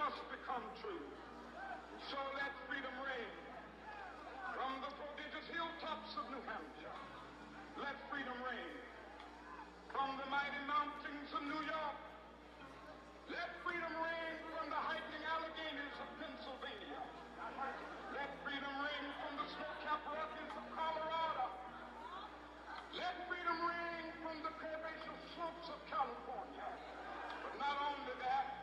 must become true. So let freedom reign from the prodigious hilltops of New Hampshire. Let freedom reign from the mighty mountains of New York. Let freedom reign from the hiking Alleghenies of Pennsylvania. Let freedom reign from the snow-capped Rockies of Colorado. Let freedom reign from the curvaceous slopes of California. But not only that,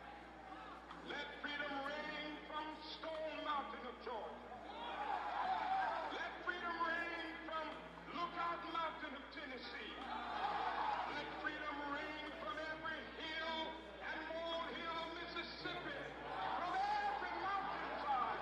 let freedom reign from Stone Mountain of Georgia. Let freedom reign from Lookout Mountain of Tennessee. Let freedom reign from every hill and molehill of Mississippi, from every mountainside.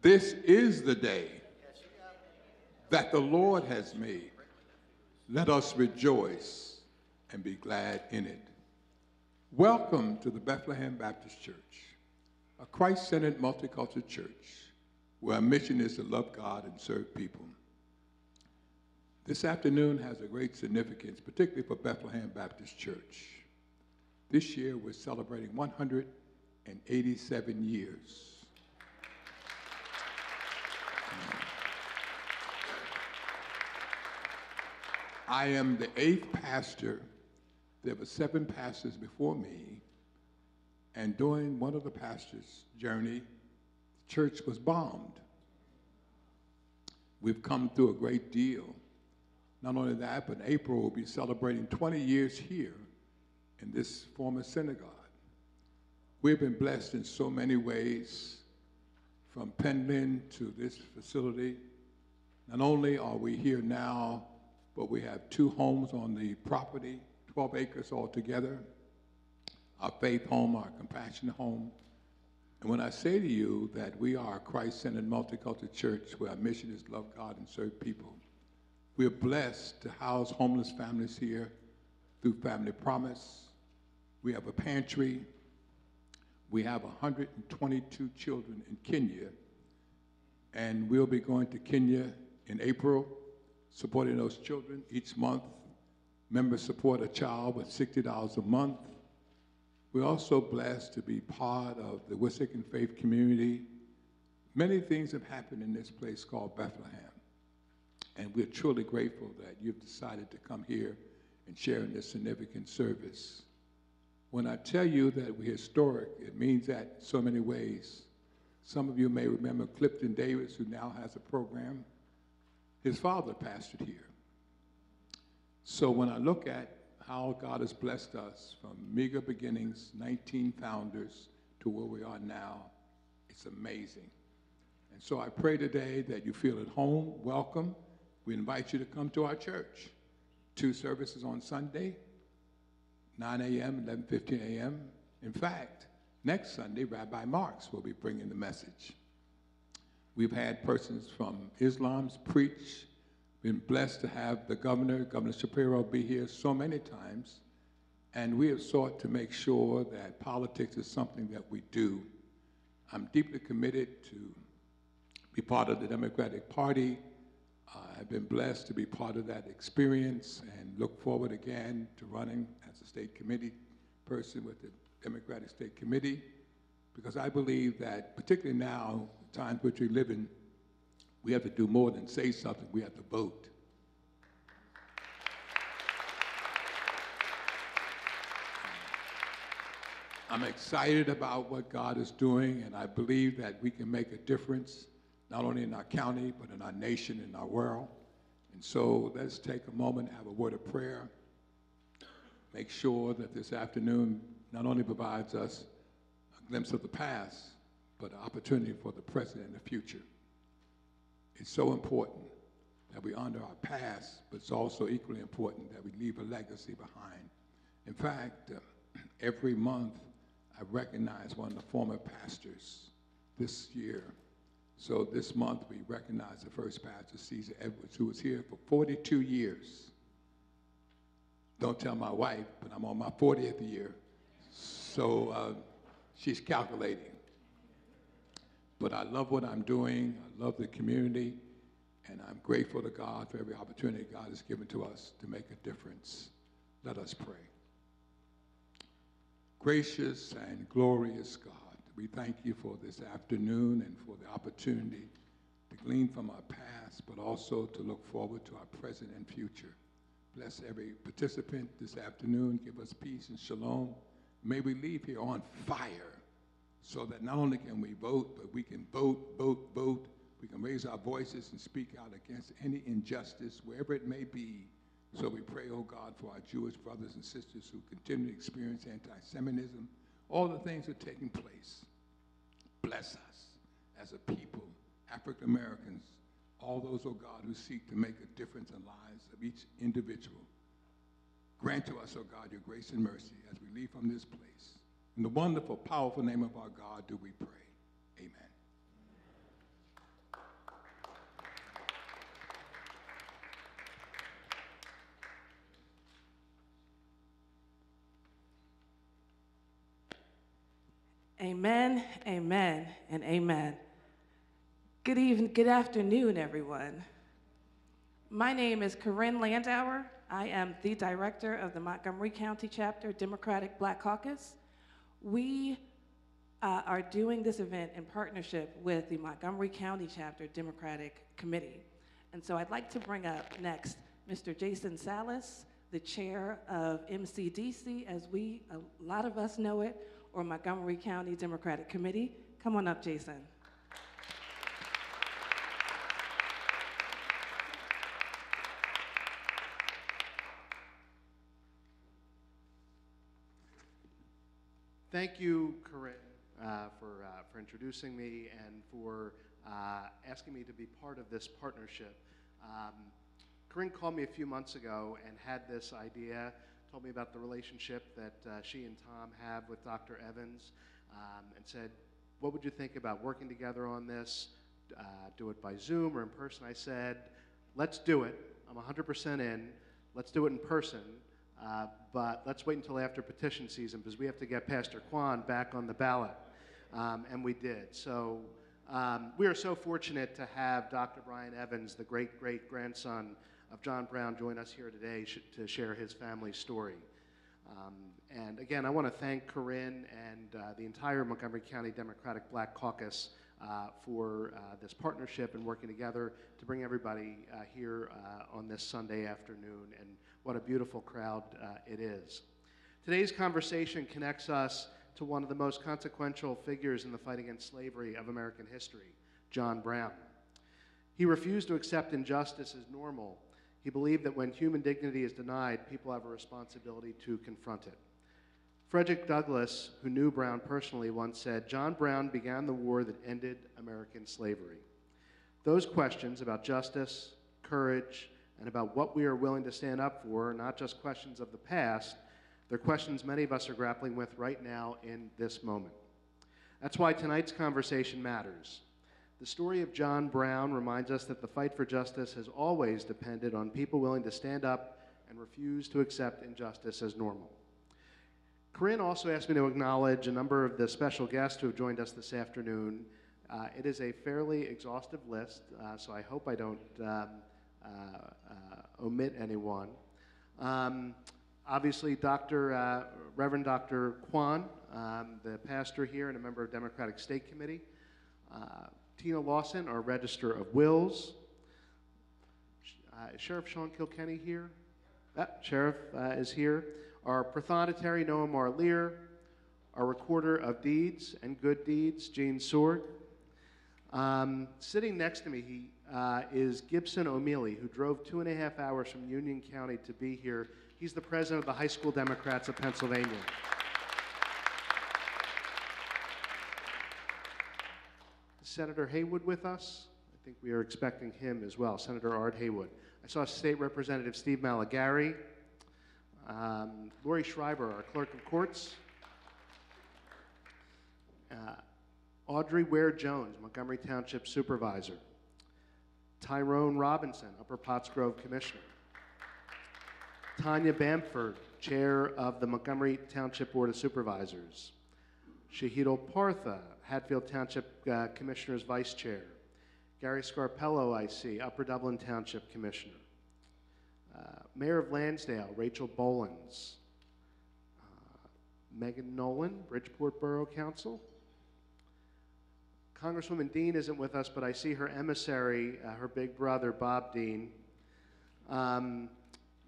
This is the day that the Lord has made. Let us rejoice and be glad in it. Welcome to the Bethlehem Baptist Church, a Christ-centered multicultural church where our mission is to love God and serve people. This afternoon has a great significance, particularly for Bethlehem Baptist Church. This year we're celebrating 187 years. I am the 8th pastor. There were 7 pastors before me, and during one of the pastors' journey, the church was bombed. We've come through a great deal. Not only that, but in April we'll be celebrating 20 years here in this former synagogue. We've been blessed in so many ways, from Penland to this facility, Not only are we here now, but we have 2 homes on the property, 12 acres altogether, our faith home, our compassion home. And when I say to you that we are a Christ-centered multicultural church where our mission is love God and serve people, we are blessed to house homeless families here through Family Promise. We have a pantry. We have 122 children in Kenya, and we'll be going to Kenya in April, supporting those children each month. Members support a child with $60 a month. We're also blessed to be part of the Wissahickon faith community. Many things have happened in this place called Bethlehem, and we're truly grateful that you've decided to come here and share in this significant service. When I tell you that we're historic, it means that in so many ways. Some of you may remember Clifton Davis, who now has a program. His father pastored here. So when I look at how God has blessed us from meager beginnings, 19 founders, to where we are now, it's amazing. And so I pray today that you feel at home, welcome. We invite you to come to our church. 2 services on Sunday, 9 a.m., 11:15 a.m. In fact, next Sunday, Rabbi Marks will be bringing the message. We've had persons from Islam preach. Been blessed to have the Governor Shapiro, be here so many times. And we have sought to make sure that politics is something that we do. I'm deeply committed to be part of the Democratic Party. I've been blessed to be part of that experience and look forward again to running as a state committee person with the Democratic State Committee, because I believe that, particularly now, the times which we live in, we have to do more than say something, we have to vote. I'm excited about what God is doing, and I believe that we can make a difference, not only in our county, but in our nation, in our world. And so let's take a moment and have a word of prayer. Make sure that this afternoon not only provides us a glimpse of the past, but an opportunity for the present and the future. It's so important that we honor our past, but it's also equally important that we leave a legacy behind. In fact, every month I recognize one of the former pastors this year. So this month we recognize the first pastor, Caesar Edwards, who was here for 42 years. Don't tell my wife, but I'm on my 40th year. So she's calculating. But I love what I'm doing. I love the community. And I'm grateful to God for every opportunity God has given to us to make a difference. Let us pray. Gracious and glorious God, we thank you for this afternoon and for the opportunity to glean from our past, but also to look forward to our present and future. Bless every participant this afternoon. Give us peace and shalom. May we leave here on fire so that not only can we vote, but we can vote. We can raise our voices and speak out against any injustice, wherever it may be. So we pray, oh God, for our Jewish brothers and sisters who continue to experience anti-Semitism, all the things that are taking place. Bless us as a people, African Americans, all those, oh God, who seek to make a difference in the lives of each individual. Grant to us, oh God, your grace and mercy as we leave from this place. In the wonderful, powerful name of our God do we pray. Amen. Amen, amen, and amen. Good evening, good afternoon, everyone. My name is Corinne Landauer. I am the director of the Montgomery County Chapter Democratic Black Caucus. We are doing this event in partnership with the Montgomery County Chapter Democratic Committee. And so I'd like to bring up next Mr. Jason Salas, the chair of MCDC, as a lot of us know it, or Montgomery County Democratic Committee. Come on up, Jason. Thank you, Corinne, for introducing me and for asking me to be part of this partnership Corinne called me a few months ago and had this idea, told me about the relationship that she and Tom have with Dr. Evans, and said, what would you think about working together on this? Do it by Zoom or in person? I said, let's do it. I'm 100% in. Let's do it in person, but let's wait until after petition season because we have to get Pastor Quann back on the ballot, and we did. So we are so fortunate to have Dr. Brian Evans, the great-great-grandson of John Brown, join us here today to share his family story. And again, I want to thank Corinne and the entire Montgomery County Democratic Black Caucus for this partnership and working together to bring everybody here on this Sunday afternoon, and what a beautiful crowd it is. Today's conversation connects us to one of the most consequential figures in the fight against slavery of American history, John Brown. He refused to accept injustice as normal. He believed that when human dignity is denied, people have a responsibility to confront it. Frederick Douglass, who knew Brown personally, once said, John Brown began the war that ended American slavery. Those questions about justice, courage, and about what we are willing to stand up for are not just questions of the past, they're questions many of us are grappling with right now in this moment. That's why tonight's conversation matters. The story of John Brown reminds us that the fight for justice has always depended on people willing to stand up and refuse to accept injustice as normal. Corinne also asked me to acknowledge a number of the special guests who have joined us this afternoon. It is a fairly exhaustive list, so I hope I don't omit anyone. Obviously, Reverend Dr. Quann, the pastor here and a member of Democratic State Committee. Tina Lawson, our Register of Wills. Is Sheriff Sean Kilkenny here? Sheriff is here. Our Prothonontary, Noah Marlier. Our Recorder of Deeds and Good Deeds, Gene Sword. Sitting next to me is Gibson O'Mealy, who drove 2.5 hours from Union County to be here. He's the president of the High School Democrats of Pennsylvania. Senator Haywood with us. I think we are expecting him as well, Senator Art Haywood. I saw State Representative Steve Malagari, Lori Schreiber, our Clerk of Courts, Audrey Ware-Jones, Montgomery Township Supervisor, Tyrone Robinson, Upper Pottsgrove Commissioner, Tanya Bamford, Chair of the Montgomery Township Board of Supervisors, Shahidul Partha, Hatfield Township Commissioner's Vice Chair, Gary Scarpello, I see, Upper Dublin Township Commissioner, Mayor of Lansdale, Rachel Bolins, Megan Nolan, Bridgeport Borough Council. Congresswoman Dean isn't with us, but I see her emissary, her big brother, Bob Dean.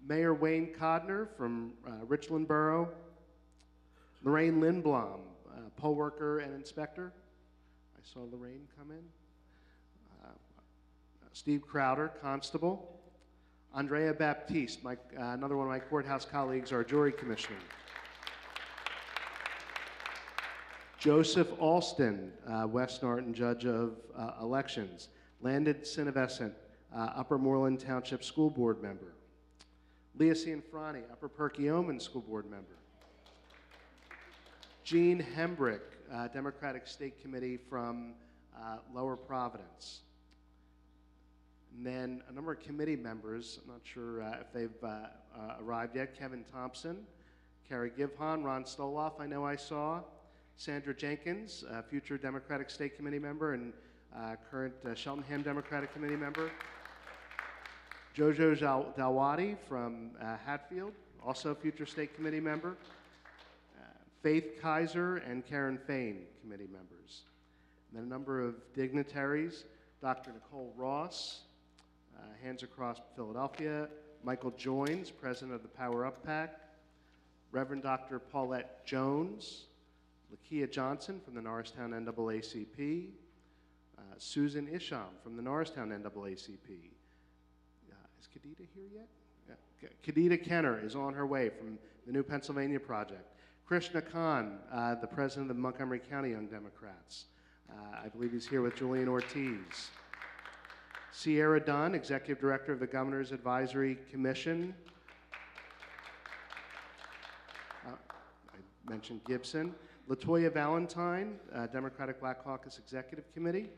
Mayor Wayne Codner from Richland Borough. Lorraine Lindblom, poll worker and inspector. I saw Lorraine come in. Steve Crowder, constable. Andrea Baptiste, another one of my courthouse colleagues, our jury commissioner. Joseph Alston, West Norton judge of elections. Landon Sinavescent, Upper Moreland Township School Board member. Leah Cianfrani, Upper Perkiomen School Board member. Jean Hembrick, Democratic State Committee from Lower Providence. And then a number of committee members, I'm not sure if they've arrived yet. Kevin Thompson, Carrie Givhan, Ron Stoloff, I know I saw. Sandra Jenkins, future Democratic State Committee member and current Cheltenham Democratic Committee member. Jojo Dalwadi from Hatfield, also future State Committee member. Faith Kaiser and Karen Fain, committee members. And then a number of dignitaries, Dr. Nicole Ross, Hands Across Philadelphia, Michael Joins, president of the Power Up PAC, Reverend Dr. Paulette Jones, Lakia Johnson from the Norristown NAACP, Susan Isham from the Norristown NAACP. Is Kadita here yet? Yeah. Kadita Kenner is on her way from the New Pennsylvania Project. Krishna Khan, the president of the Montgomery County Young Democrats. I believe he's here with Julian Ortiz. Sierra Dunn, Executive Director of the Governor's Advisory Commission. I mentioned Gibson. Latoya Valentine, Democratic Black Caucus Executive Committee.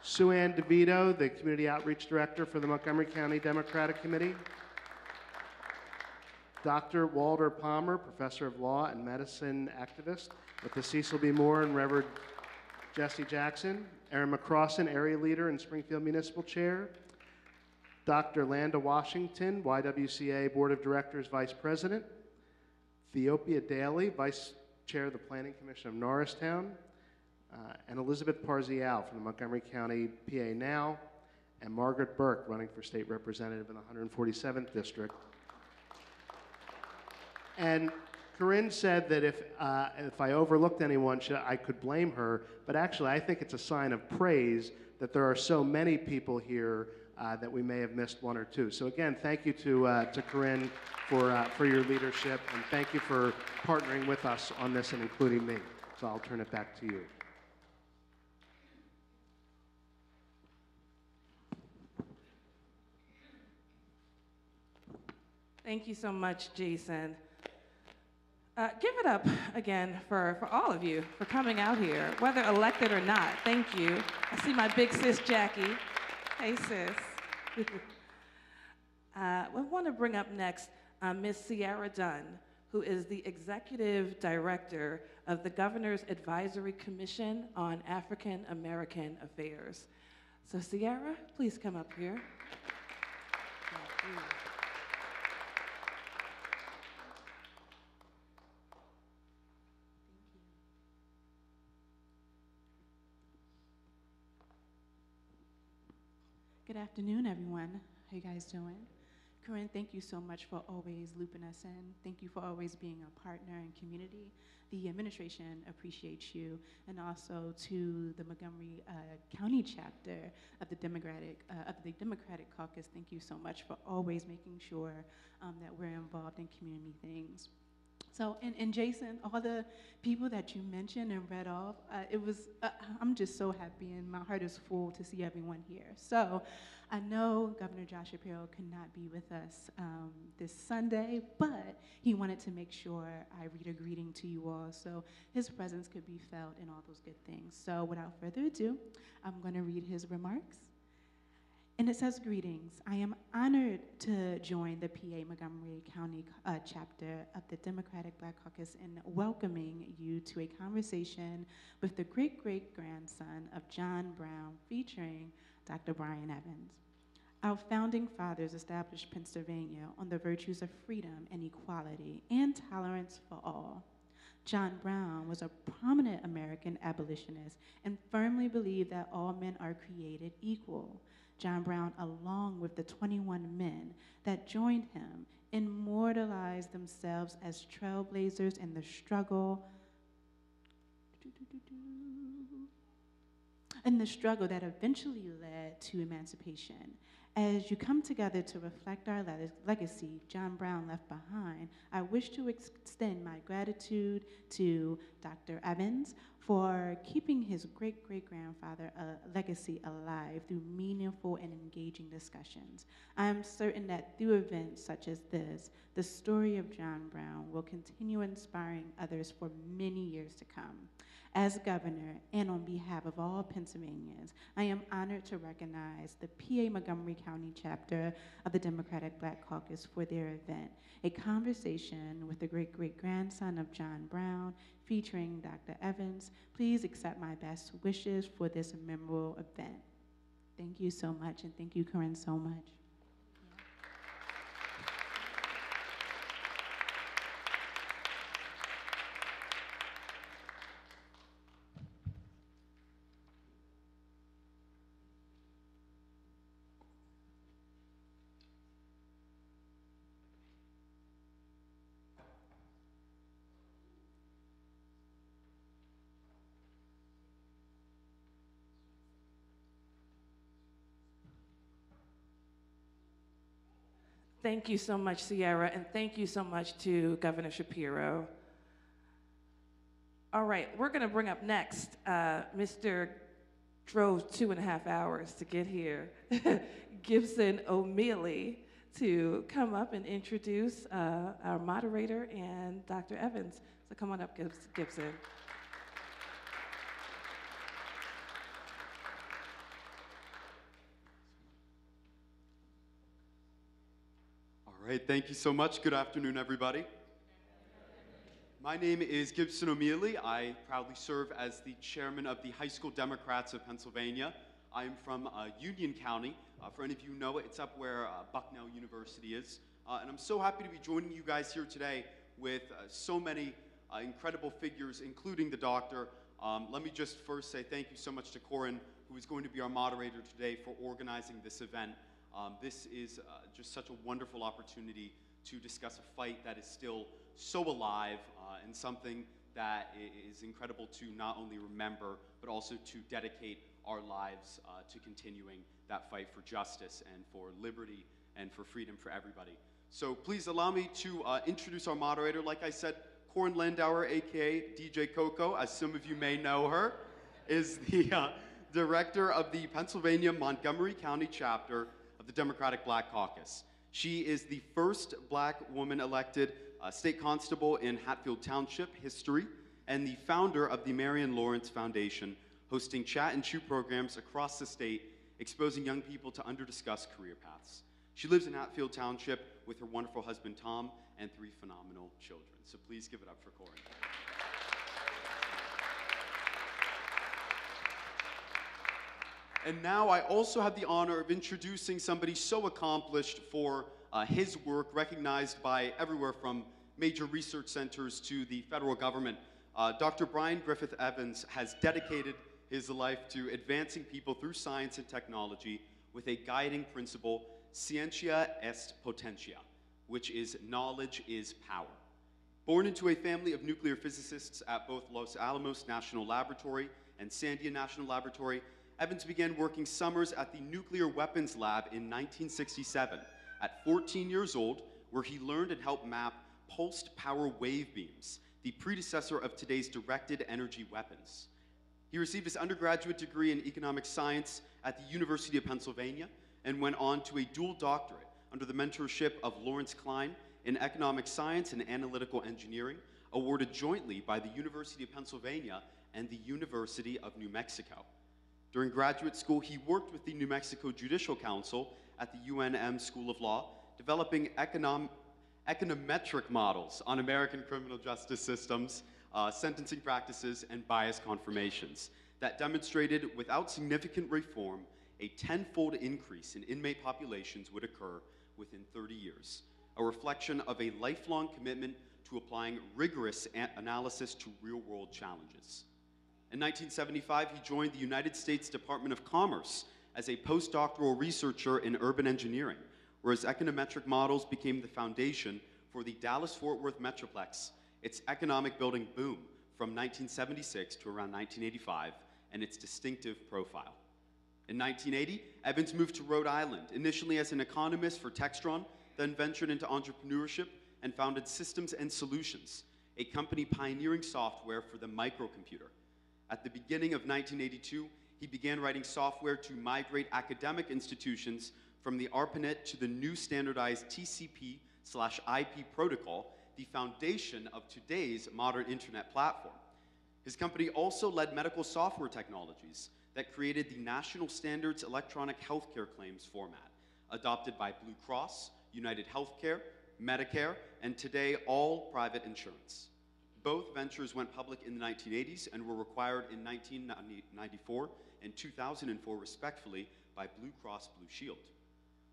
Sue Ann DeVito, the Community Outreach Director for the Montgomery County Democratic Committee. Dr. Walter Palmer, Professor of Law and Medicine activist with the Cecil B. Moore and Reverend Jesse Jackson. Erin McCrossan, Area Leader and Springfield Municipal Chair. Dr. Landa Washington, YWCA Board of Directors Vice President. Theopia Daly, Vice Chair of the Planning Commission of Norristown. And Elizabeth Parzial from the Montgomery County PA Now. And Margaret Burke, running for State Representative in the 147th District. And Corinne said that if I overlooked anyone, I could blame her, but actually I think it's a sign of praise that there are so many people here that we may have missed one or two. So again, thank you to Corinne for your leadership, and thank you for partnering with us on this and including me. So I'll turn it back to you. Thank you so much, Jason. Give it up again for all of you for coming out here, whether elected or not. Thank you. I see my big sis, Jackie. Hey, sis. We want to bring up next Ms. Sierra Dunn, who is the Executive Director of the Governor's Advisory Commission on African American Affairs. So Sierra, please come up here. Thank you. Good afternoon, everyone. How you guys doing? Corinne, thank you so much for always looping us in. Thank you for always being a partner and community. The administration appreciates you, and also to the Montgomery County chapter of the Democratic Caucus. Thank you so much for always making sure that we're involved in community things. So, and Jason, all the people that you mentioned and read off, I'm just so happy, and my heart is full to see everyone here. So, I know Governor Josh Shapiro could not be with us this Sunday, but he wanted to make sure I read a greeting to you all so his presence could be felt and all those good things. So, without further ado, I'm going to read his remarks. And it says, greetings. I am honored to join the PA Montgomery County chapter of the Democratic Black Caucus in welcoming you to a conversation with the great-great-grandson of John Brown featuring Dr. Brian Evans. Our founding fathers established Pennsylvania on the virtues of freedom and equality and tolerance for all. John Brown was a prominent American abolitionist and firmly believed that all men are created equal. John Brown, along with the 21 men that joined him, immortalized themselves as trailblazers in the struggle that eventually led to emancipation. As you come together to reflect our legacy John Brown left behind, I wish to extend my gratitude to Dr. Evans for keeping his great-great-grandfather legacy alive through meaningful and engaging discussions. I am certain that through events such as this, the story of John Brown will continue inspiring others for many years to come. As governor, and on behalf of all Pennsylvanians, I am honored to recognize the PA Montgomery County chapter of the Democratic Black Caucus for their event, a conversation with the great-great-grandson of John Brown, featuring Dr. Evans. Please accept my best wishes for this memorable event. Thank you so much, and thank you, Corinne, so much. Thank you so much, Sierra, and thank you so much to Governor Shapiro. All right, we're going to bring up next Mr. drove 2.5 hours to get here, Gibson O'Mealy, to come up and introduce our moderator and Dr. Evans. So come on up, Gibson. All right, thank you so much. Good afternoon, everybody. My name is Gibson O'Mealy. I proudly serve as the chairman of the High School Democrats of Pennsylvania. I am from Union County. For any of you who know it, it's up where Bucknell University is. And I'm so happy to be joining you guys here today with so many incredible figures, including the doctor. Let me just first say thank you so much to Quann, who is going to be our moderator today, for organizing this event. This is just such a wonderful opportunity to discuss a fight that is still so alive and something that is incredible to not only remember, but also to dedicate our lives to continuing that fight for justice and for liberty and for freedom for everybody. So please allow me to introduce our moderator. Like I said, Quann Landauer, aka DJ Coco, as some of you may know her, is the director of the Pennsylvania Montgomery County chapter of the Democratic Black Caucus. She is the first black woman elected state constable in Hatfield Township history and the founder of the Marion Lawrence Foundation, hosting chat and chew programs across the state, exposing young people to under-discussed career paths. She lives in Hatfield Township with her wonderful husband, Tom, and 3 phenomenal children. So please give it up for Quann. And now I also have the honor of introducing somebody so accomplished for his work, recognized by everywhere from major research centers to the federal government. Dr. Brian Griffith Evans has dedicated his life to advancing people through science and technology with a guiding principle, scientia est potentia, which is knowledge is power. Born into a family of nuclear physicists at both Los Alamos National Laboratory and Sandia National Laboratory, Evans began working summers at the Nuclear Weapons Lab in 1967, at 14 years old, where he learned and helped map pulsed power wave beams, the predecessor of today's directed energy weapons. He received his undergraduate degree in economic science at the University of Pennsylvania and went on to a dual doctorate under the mentorship of Lawrence Klein in economic science and analytical engineering, awarded jointly by the University of Pennsylvania and the University of New Mexico. During graduate school, he worked with the New Mexico Judicial Council at the UNM School of Law, developing econometric models on American criminal justice systems, sentencing practices, and bias confirmations that demonstrated without significant reform, a 10-fold increase in inmate populations would occur within 30 years, a reflection of a lifelong commitment to applying rigorous analysis to real-world challenges. In 1975, he joined the United States Department of Commerce as a postdoctoral researcher in urban engineering, where his econometric models became the foundation for the Dallas-Fort Worth Metroplex, its economic building boom from 1976 to around 1985, and its distinctive profile. In 1980, Evans moved to Rhode Island, initially as an economist for Textron, then ventured into entrepreneurship and founded Systems and Solutions, a company pioneering software for the microcomputer. At the beginning of 1982, he began writing software to migrate academic institutions from the ARPANET to the new standardized TCP/IP protocol, the foundation of today's modern internet platform. His company also led medical software technologies that created the National Standards Electronic Healthcare Claims format, adopted by Blue Cross, United Healthcare, Medicare, and today all private insurance. Both ventures went public in the 1980s and were required in 1994 and 2004, respectively, by Blue Cross Blue Shield.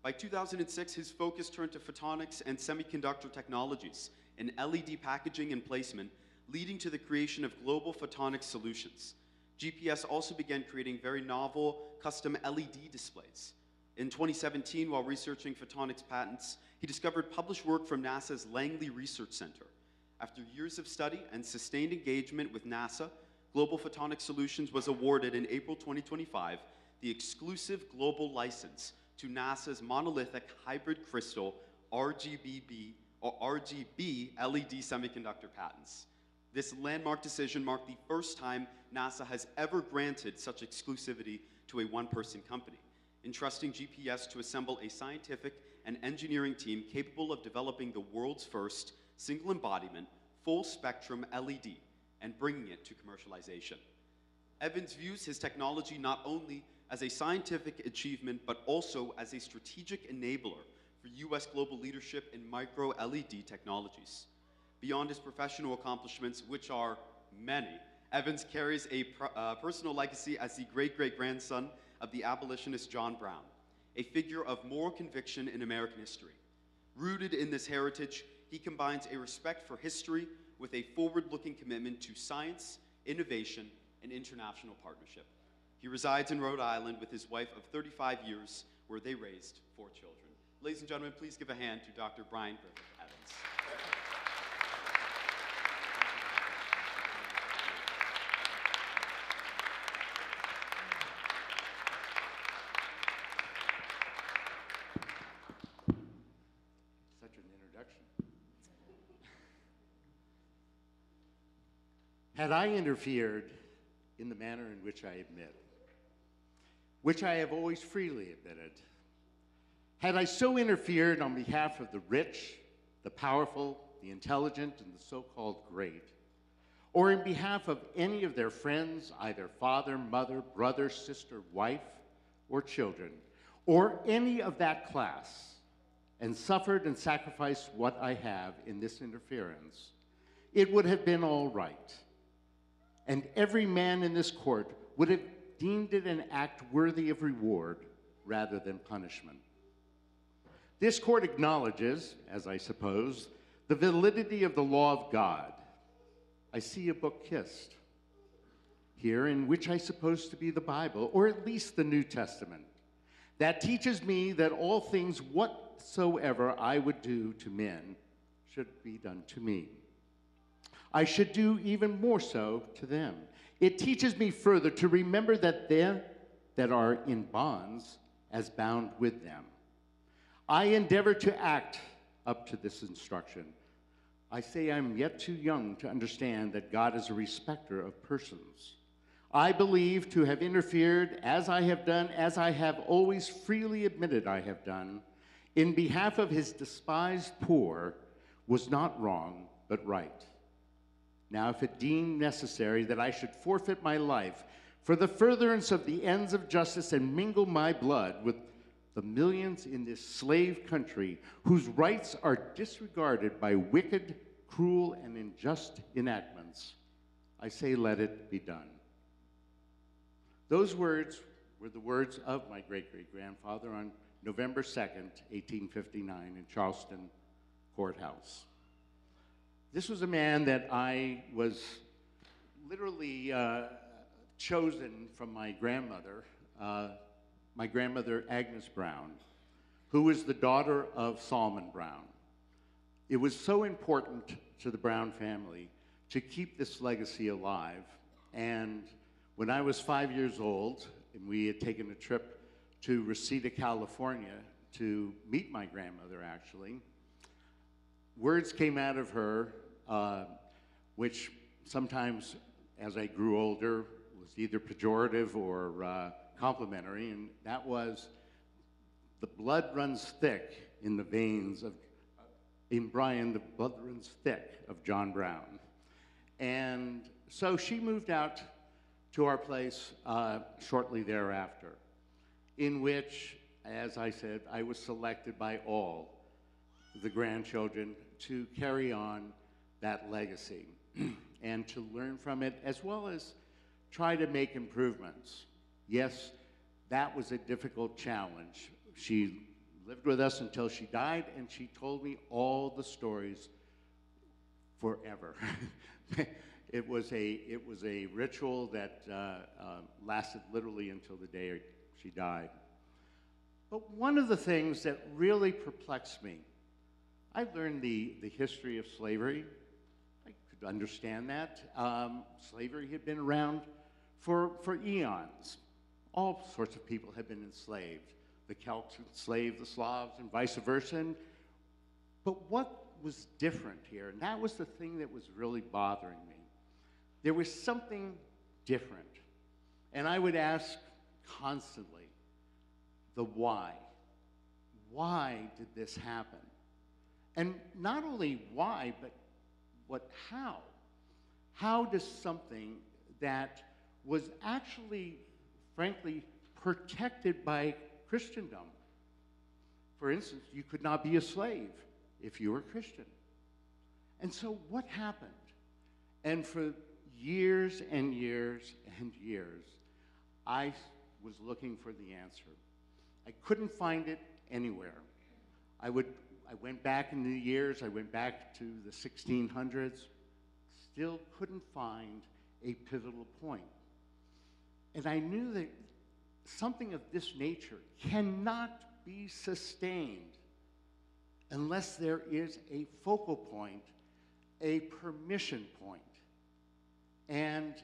By 2006, his focus turned to photonics and semiconductor technologies in LED packaging and placement, leading to the creation of Global Photonics Solutions. GPS also began creating very novel custom LED displays. In 2017, while researching photonics patents, he discovered published work from NASA's Langley Research Center. After years of study and sustained engagement with NASA, Global Photonics Solutions was awarded in April 2025 the exclusive global license to NASA's monolithic hybrid crystal RGB LED semiconductor patents. This landmark decision marked the first time NASA has ever granted such exclusivity to a one-person company, entrusting GPS to assemble a scientific and engineering team capable of developing the world's first single embodiment, full-spectrum LED, and bringing it to commercialization. Evans views his technology not only as a scientific achievement, but also as a strategic enabler for U.S. global leadership in micro-LED technologies. Beyond his professional accomplishments, which are many, Evans carries a personal legacy as the great-great-grandson of the abolitionist John Brown, a figure of moral conviction in American history. Rooted in this heritage, he combines a respect for history with a forward-looking commitment to science, innovation, and international partnership. He resides in Rhode Island with his wife of 35 years, where they raised 4 children. Ladies and gentlemen, please give a hand to Dr. Brian Evans. Such an introduction. Had I interfered in the manner in which I admit, which I have always freely admitted, had I so interfered on behalf of the rich, the powerful, the intelligent, and the so-called great, or in behalf of any of their friends, either father, mother, brother, sister, wife, or children, or any of that class, and suffered and sacrificed what I have in this interference, it would have been all right. And every man in this court would have deemed it an act worthy of reward rather than punishment. This court acknowledges, as I suppose, the validity of the law of God. I see a book kissed here, in which I suppose to be the Bible, or at least the New Testament, that teaches me that all things whatsoever I would do to men should be done to me. I should do even more so to them. It teaches me further to remember that they that are in bonds as bound with them. I endeavor to act up to this instruction. I say I'm yet too young to understand that God is a respecter of persons. I believe to have interfered as I have done, as I have always freely admitted I have done, in behalf of his despised poor, was not wrong, but right. Now, if it deemed necessary that I should forfeit my life for the furtherance of the ends of justice and mingle my blood with the millions in this slave country whose rights are disregarded by wicked, cruel, and unjust enactments, I say let it be done. Those words were the words of my great-great-grandfather on November 2nd, 1859 in Charleston Courthouse. This was a man that I was literally chosen from my grandmother Agnes Brown, who was the daughter of Solomon Brown. It was so important to the Brown family to keep this legacy alive. And when I was 5 years old, and we had taken a trip to Reseda, California to meet my grandmother, actually, words came out of her which sometimes, as I grew older, was either pejorative or complimentary, and that was, the blood runs thick in the veins of, in Brian, the blood runs thick of John Brown. And so she moved out to our place shortly thereafter, in which, as I said, I was selected by all the grandchildren to carry on that legacy and to learn from it, as well as try to make improvements. Yes, that was a difficult challenge. She lived with us until she died, and she told me all the stories forever. It was a ritual that lasted literally until the day she died. But one of the things that really perplexed me, I learned the history of slavery. I could understand that. Slavery had been around for eons. All sorts of people had been enslaved. The Celts enslaved the Slavs and vice versa. But what was different here, and that was the thing that was really bothering me, there was something different. And I would ask constantly, the why. Why did this happen? And not only why, but how? How does something that was actually, frankly, protected by Christendom? For instance, you could not be a slave if you were Christian. And so what happened? And for years and years and years, I was looking for the answer. I couldn't find it anywhere. I went back in the years, I went back to the 1600s, still couldn't find a pivotal point. And I knew that something of this nature cannot be sustained unless there is a focal point, a permission point. And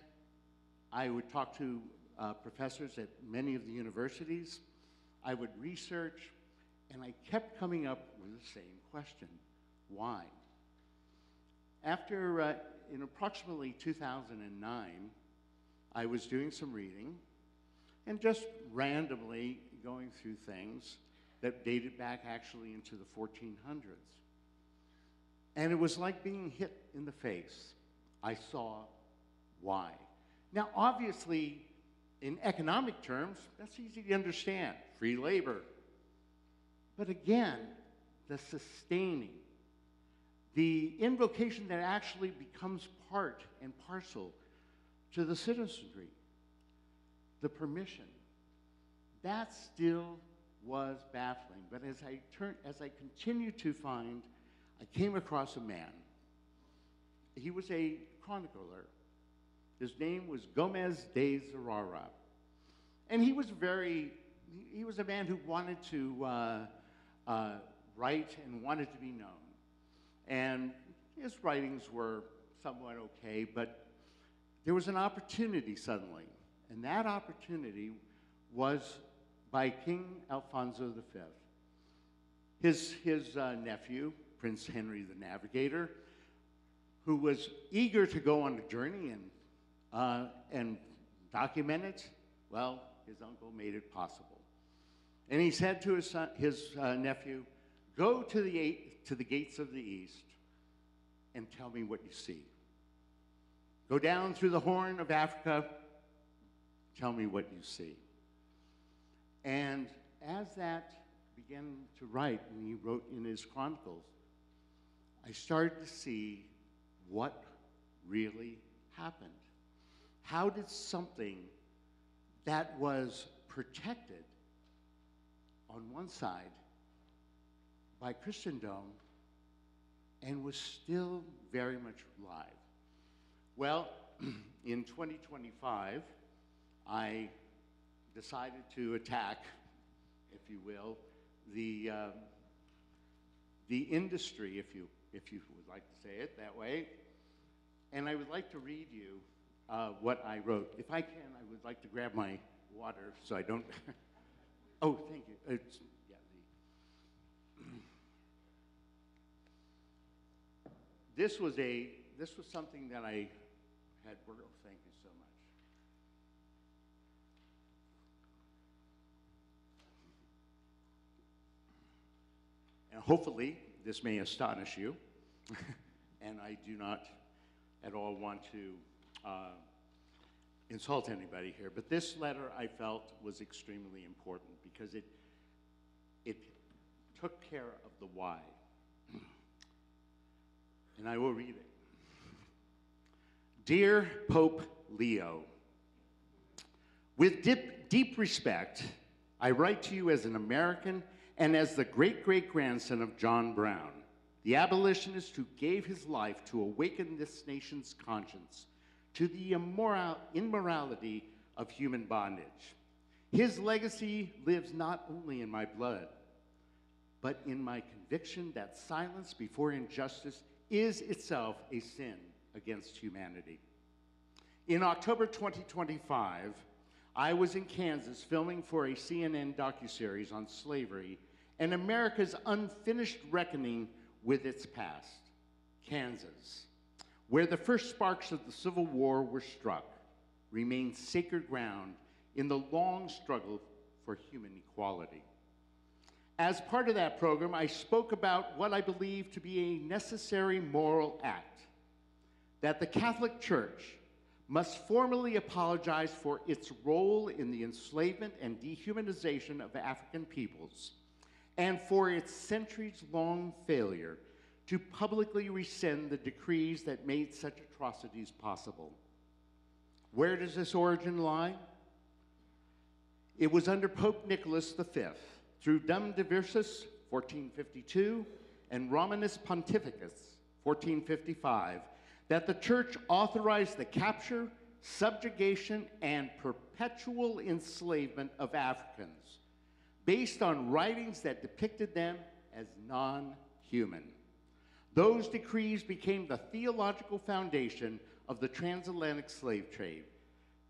I would talk to professors at many of the universities. I would research, and I kept coming up with the same question: why? After, in approximately 2009, I was doing some reading and just randomly going through things that dated back actually into the 1400s. And it was like being hit in the face. I saw why. Now, obviously, in economic terms, that's easy to understand. Free labor. But again, the sustaining, the invocation that actually becomes part and parcel to the citizenry, the permission, that still was baffling. But as I continued to find, I came across a man. He was a chronicler. His name was Gomez de Zurara. And he was a man who wanted to write and wanted to be known. And his writings were somewhat okay, but there was an opportunity suddenly. And that opportunity was by King Alfonso V. His nephew, Prince Henry the Navigator, who was eager to go on a journey and document it, well, his uncle made it possible. And he said to his nephew, "Go to the gates of the east and tell me what you see. Go down through the Horn of Africa, tell me what you see." And as that began to write, and he wrote in his chronicles, I started to see what really happened. How did something that was protected on one side by Christendom and was still very much alive? Well, in 2025, I decided to attack, if you will, the industry, if you would like to say it that way. And I would like to read you what I wrote. If I can, I would like to grab my water so I don't. Oh, thank you. This was something that I had worked. Oh, thank you so much. And hopefully, this may astonish you, and I do not at all want to insult anybody here, but this letter I felt was extremely important because it took care of the why. And I will read it. Dear Pope Leo, with deep respect, I write to you as an American and as the great-great-grandson of John Brown, the abolitionist who gave his life to awaken this nation's conscience to the immorality of human bondage. His legacy lives not only in my blood, but in my conviction that silence before injustice is itself a sin against humanity. In October 2025, I was in Kansas filming for a CNN docuseries on slavery and America's unfinished reckoning with its past. Kansas, where the first sparks of the Civil War were struck, remains sacred ground in the long struggle for human equality. As part of that program, I spoke about what I believe to be a necessary moral act, that the Catholic Church must formally apologize for its role in the enslavement and dehumanization of African peoples, and for its centuries-long failure to publicly rescind the decrees that made such atrocities possible. Where does this origin lie? It was under Pope Nicholas V, through Dum Diversus, 1452, and Romanus Pontificus, 1455, that the Church authorized the capture, subjugation, and perpetual enslavement of Africans, based on writings that depicted them as non-human. Those decrees became the theological foundation of the transatlantic slave trade,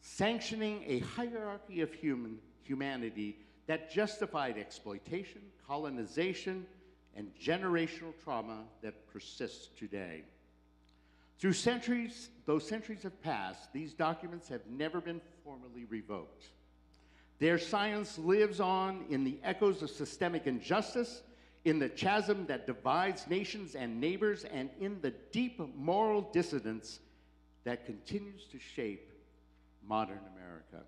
sanctioning a hierarchy of humanity that justified exploitation, colonization, and generational trauma that persists today. Through centuries, though centuries have passed, these documents have never been formally revoked. Their science lives on in the echoes of systemic injustice, in the chasm that divides nations and neighbors, and in the deep moral dissonance that continues to shape modern America.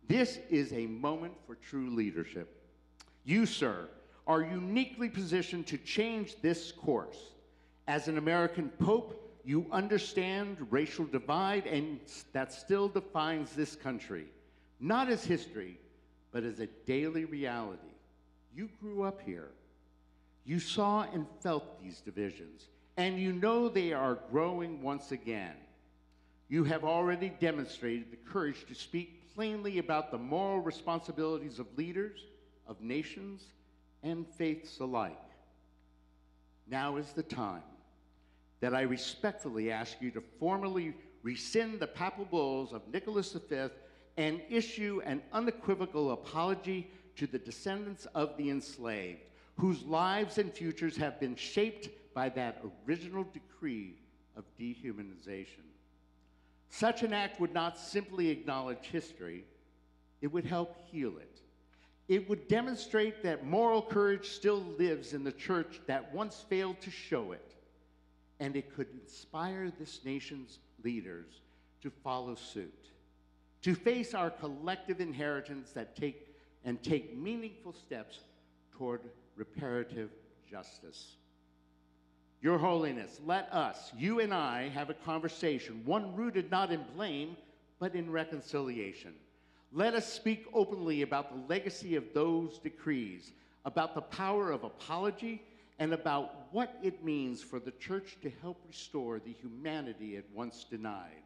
This is a moment for true leadership. You, sir, are uniquely positioned to change this course. As an American Pope, you understand racial divide and that still defines this country, not as history, but as a daily reality. You grew up here. You saw and felt these divisions, and you know they are growing once again. You have already demonstrated the courage to speak plainly about the moral responsibilities of leaders, of nations, and faiths alike. Now is the time that I respectfully ask you to formally rescind the papal bulls of Nicholas V and issue an unequivocal apology to the descendants of the enslaved, whose lives and futures have been shaped by that original decree of dehumanization. Such an act would not simply acknowledge history, it would help heal it. It would demonstrate that moral courage still lives in the church that once failed to show it, and it could inspire this nation's leaders to follow suit, to face our collective inheritance that take meaningful steps toward reparative justice. Your Holiness, let us, you and I, have a conversation, one rooted not in blame, but in reconciliation. Let us speak openly about the legacy of those decrees, about the power of apology, and about what it means for the Church to help restore the humanity it once denied.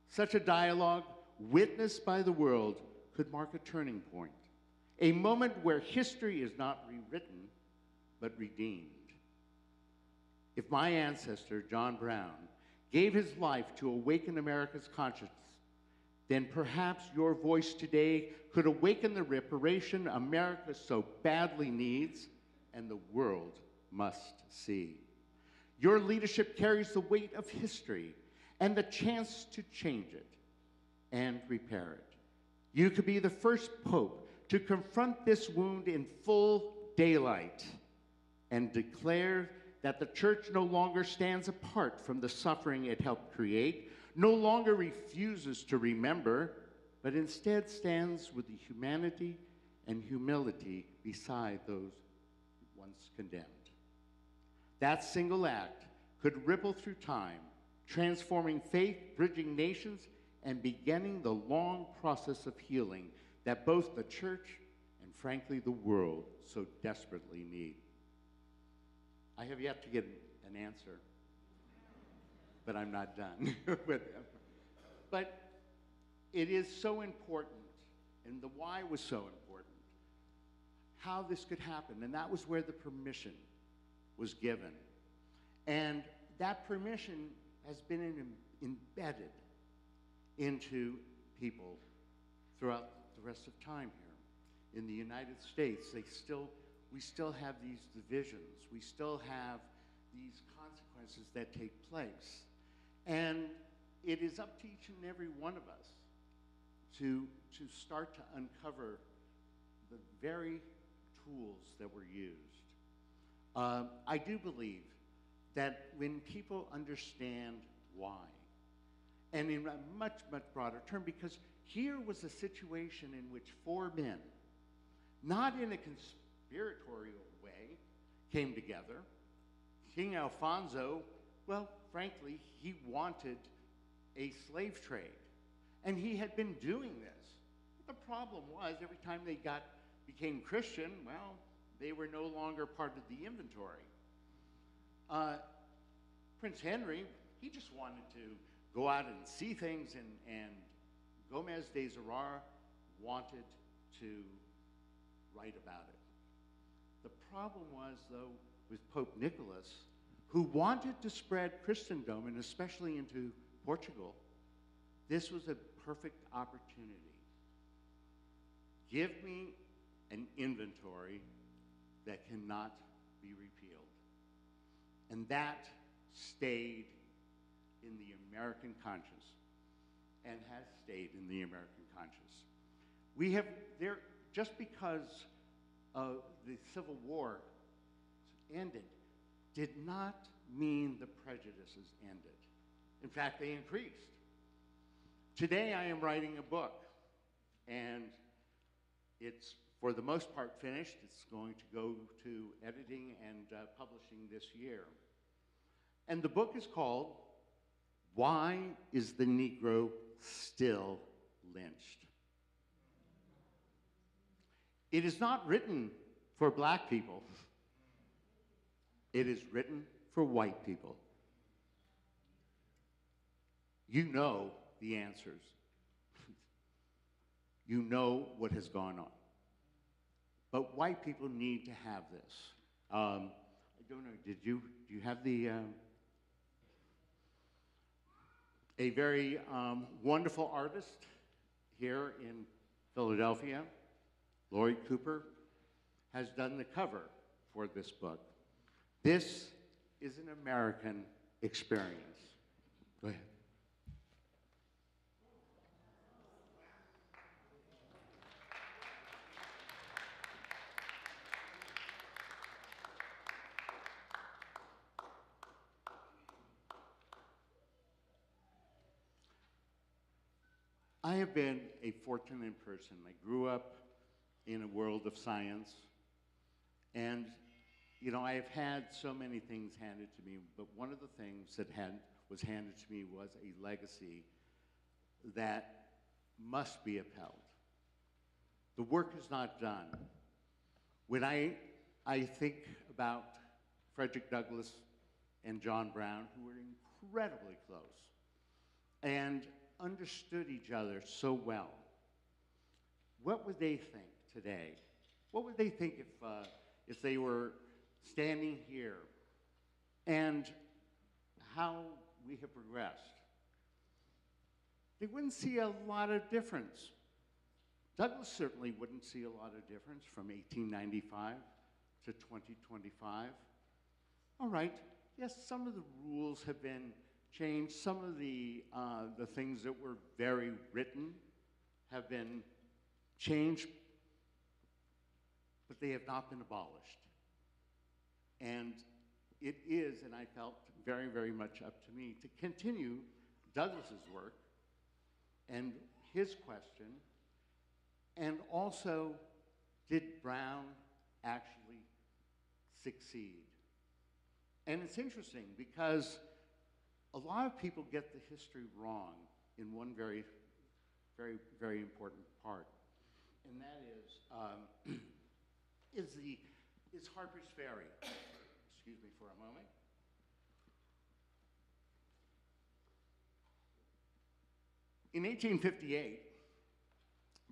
Such a dialogue, witnessed by the world, could mark a turning point, a moment where history is not rewritten, but redeemed. If my ancestor, John Brown, gave his life to awaken America's conscience, then perhaps your voice today could awaken the reparation America so badly needs and the world must see. Your leadership carries the weight of history and the chance to change it and repair it. You could be the first pope to confront this wound in full daylight and declare that the church no longer stands apart from the suffering it helped create, no longer refuses to remember, but instead stands with the humanity and humility beside those once condemned. That single act could ripple through time, transforming faith, bridging nations, and beginning the long process of healing that both the church and, frankly, the world so desperately need. I have yet to get an answer, but I'm not done with them. But it is so important, and the why was so important, how this could happen, and that was where the permission was given. And that permission has been embedded into people throughout the rest of time here. In the United States, we still have these divisions. We still have these consequences that take place. it is up to each and every one of us to start to uncover the very tools that were used. I do believe that when people understand why, and in a much, much broader term, because here was a situation in which four men, not in a conspiratorial way, came together. King Alfonso, well, frankly, he wanted a slave trade, and he had been doing this. The problem was, every time they became Christian, well, they were no longer part of the inventory. Prince Henry, he just wanted to go out and see things, and Gomez de Zerara wanted to write about it. The problem was, though, with Pope Nicholas, who wanted to spread Christendom, and especially into Portugal, this was a perfect opportunity. Give me an inventory that cannot be repealed. And that stayed in the American conscience and has stayed in the American conscience. We have there, just because the Civil War ended, did not mean the prejudices ended. In fact, they increased. Today I am writing a book, and it's for the most part finished. It's going to go to editing and publishing this year. And the book is called, Why is the Negro Still Lynched? It is not written for black people. It is written for white people. You know the answers. You know what has gone on. But white people need to have this. I don't know, do you have the, a very wonderful artist here in Philadelphia, Lloyd Cooper, has done the cover for this book. This is an American experience. Go ahead. I have been a fortunate person. I grew up in a world of science, and you know, I have had so many things handed to me, but one of the things that was handed to me was a legacy that must be upheld. The work is not done. When I think about Frederick Douglass and John Brown, who were incredibly close and understood each other so well, what would they think today? What would they think if they were standing here, and how we have progressed? They wouldn't see a lot of difference. Douglass certainly wouldn't see a lot of difference from 1895 to 2025. All right, yes, some of the rules have been changed. Some of the things that were very written have been changed, but they have not been abolished. And it is, and I felt very, very much up to me to continue Douglass's work and his question, and also, did Brown actually succeed? And it's interesting because a lot of people get the history wrong in one very, very, very important part, and that is Harper's Ferry. Excuse me for a moment. In 1858,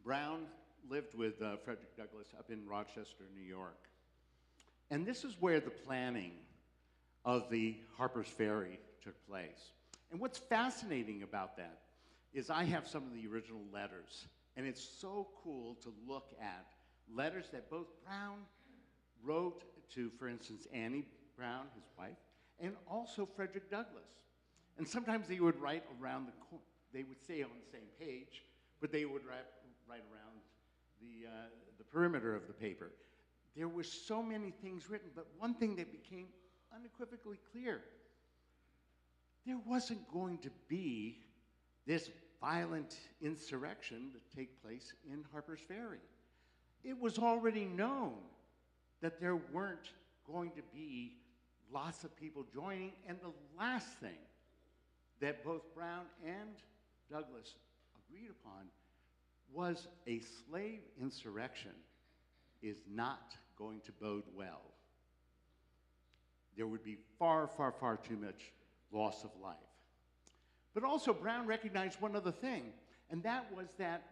Brown lived with Frederick Douglass up in Rochester, New York. And this is where the planning of the Harper's Ferry took place. And what's fascinating about that is I have some of the original letters, and it's so cool to look at letters that both Brown wrote to, for instance, Annie Brown, his wife, and also Frederick Douglass. And sometimes they would write around they would stay on the same page, but they would write around the perimeter of the paper. There were so many things written, but one thing that became unequivocally clear, there wasn't going to be this violent insurrection that take place in Harper's Ferry. It was already known that there weren't going to be lots of people joining, and the last thing that both Brown and Douglas agreed upon was a slave insurrection is not going to bode well. There would be far, far, far too much loss of life. But also Brown recognized one other thing, and that was that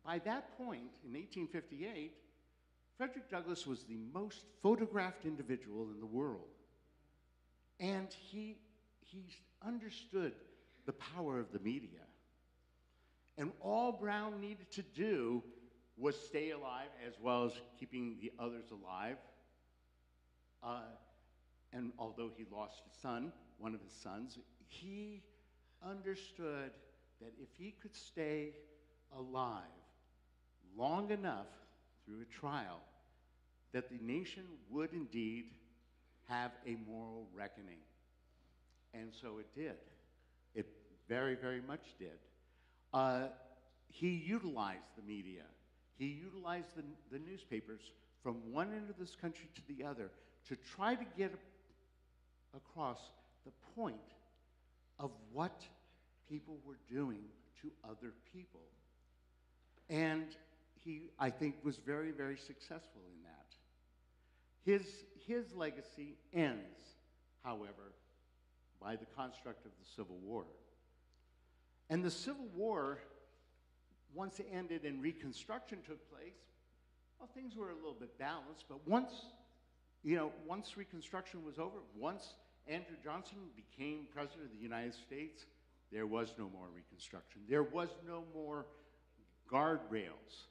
by that point, in 1858, Frederick Douglass was the most photographed individual in the world. And he understood the power of the media. And all Brown needed to do was stay alive as well as keeping the others alive. And although he lost his son, one of his sons, he understood that if he could stay alive long enough through a trial, that the nation would indeed have a moral reckoning. And so it did. It very, very much did. He utilized the media. He utilized the newspapers from one end of this country to the other to try to get across the point of what people were doing to other people. And he, I think, was very, very successful in that. His legacy ends, however, by the construct of the Civil War. And the Civil War, once it ended and Reconstruction took place, well, things were a little bit balanced, but once Reconstruction was over, once Andrew Johnson became President of the United States, there was no more Reconstruction. There was no more guardrails.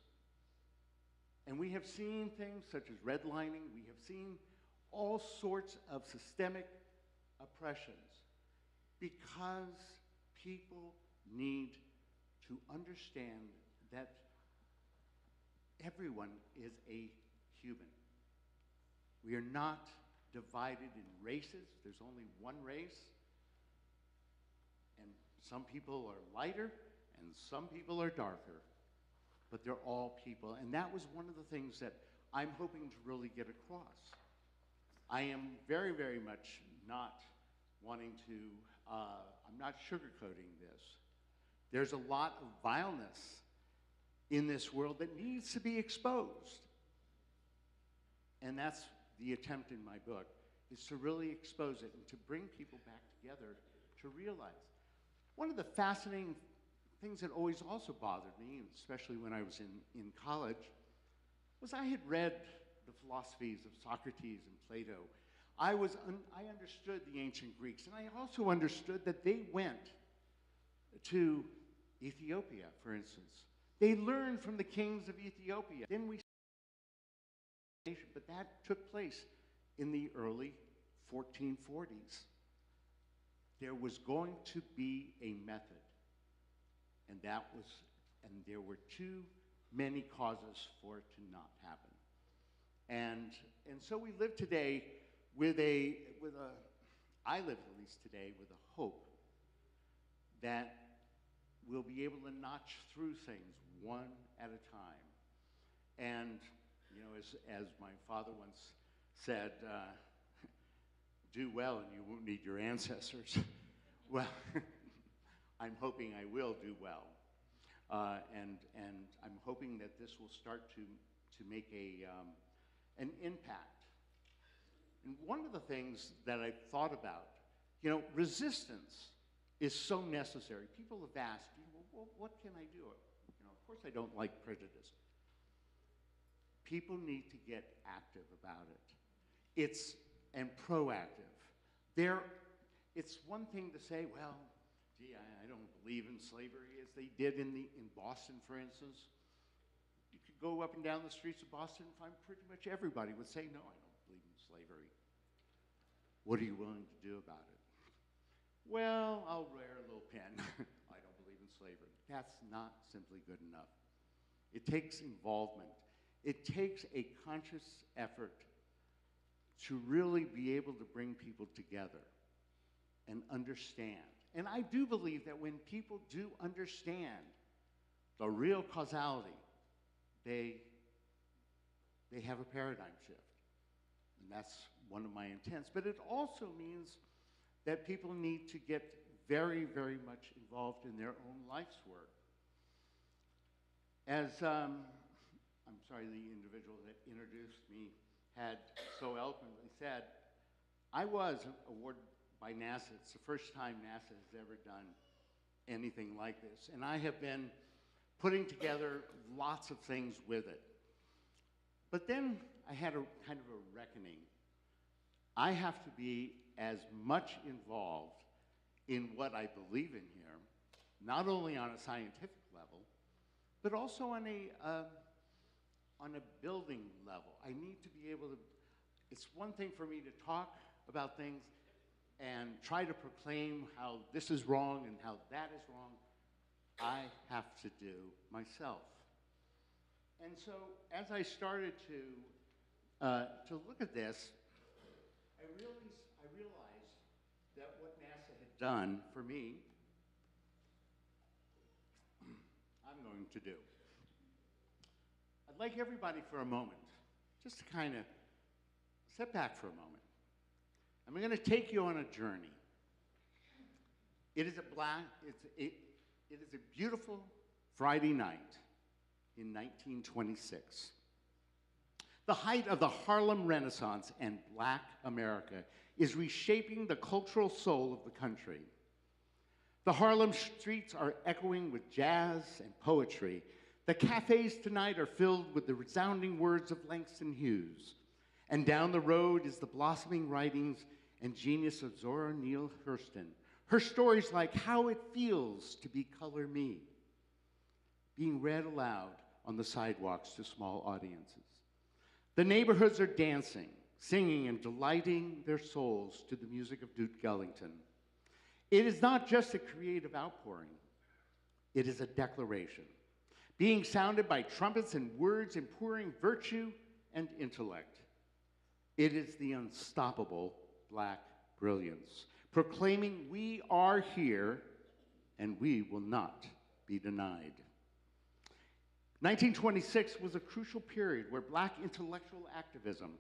And we have seen things such as redlining. We have seen all sorts of systemic oppressions because people need to understand that everyone is a human. We are not divided in races. There's only one race. And some people are lighter and some people are darker. But they're all people. And that was one of the things that I'm hoping to really get across. I am very, very much not wanting to, I'm not sugarcoating this. There's a lot of vileness in this world that needs to be exposed. And that's the attempt in my book, is to really expose it and to bring people back together to realize. One of the fascinating things that always also bothered me, especially when I was in college, was I had read the philosophies of Socrates and Plato. I understood the ancient Greeks, and I also understood that they went to Ethiopia, for instance. They learned from the kings of Ethiopia. Then but that took place in the early 1440s. There was going to be a method. And there were too many causes for it to not happen. And so we live today I live at least today with a hope that we'll be able to notch through things one at a time. And, as my father once said, do well and you won't need your ancestors. Well, I'm hoping I will do well. And I'm hoping that this will start to make an impact. And one of the things that I've thought about, resistance is so necessary. People have asked, well, what can I do? Of course I don't like prejudice. People need to get active about it. And proactive. It's one thing to say, well, gee, I don't believe in slavery, as they did in Boston, for instance. You could go up and down the streets of Boston and find pretty much everybody would say, no, I don't believe in slavery. What are you willing to do about it? well, I'll wear a little pin. I don't believe in slavery. That's not simply good enough. It takes involvement. It takes a conscious effort to really be able to bring people together and understand. And I do believe that when people do understand the real causality, they have a paradigm shift. And that's one of my intents. But it also means that people need to get very, very much involved in their own life's work. As, I'm sorry, the individual that introduced me had so eloquently said, I was awarded by NASA. It's the first time NASA has ever done anything like this. And I have been putting together lots of things with it. But then I had a kind of a reckoning. I have to be as much involved in what I believe in here, not only on a scientific level, but also on a building level. I need to be able to, it's one thing for me to talk about things and try to proclaim how this is wrong and how that is wrong. I have to do myself. And so as I started to look at this, I realized that what NASA had done for me, I'm going to do. I'd like everybody for a moment, just to kind of step back for a moment. I'm going to take you on a journey. It is a beautiful Friday night in 1926. The height of the Harlem Renaissance and Black America is reshaping the cultural soul of the country. The Harlem streets are echoing with jazz and poetry. The cafes tonight are filled with the resounding words of Langston Hughes. And down the road is the blossoming writings and genius of Zora Neale Hurston. Her stories like How It Feels to Be Color Me, being read aloud on the sidewalks to small audiences. The neighborhoods are dancing, singing, and delighting their souls to the music of Duke Ellington. It is not just a creative outpouring, it is a declaration, being sounded by trumpets and words pouring virtue and intellect. It is the unstoppable Black brilliance, proclaiming we are here and we will not be denied. 1926 was a crucial period where Black intellectual activism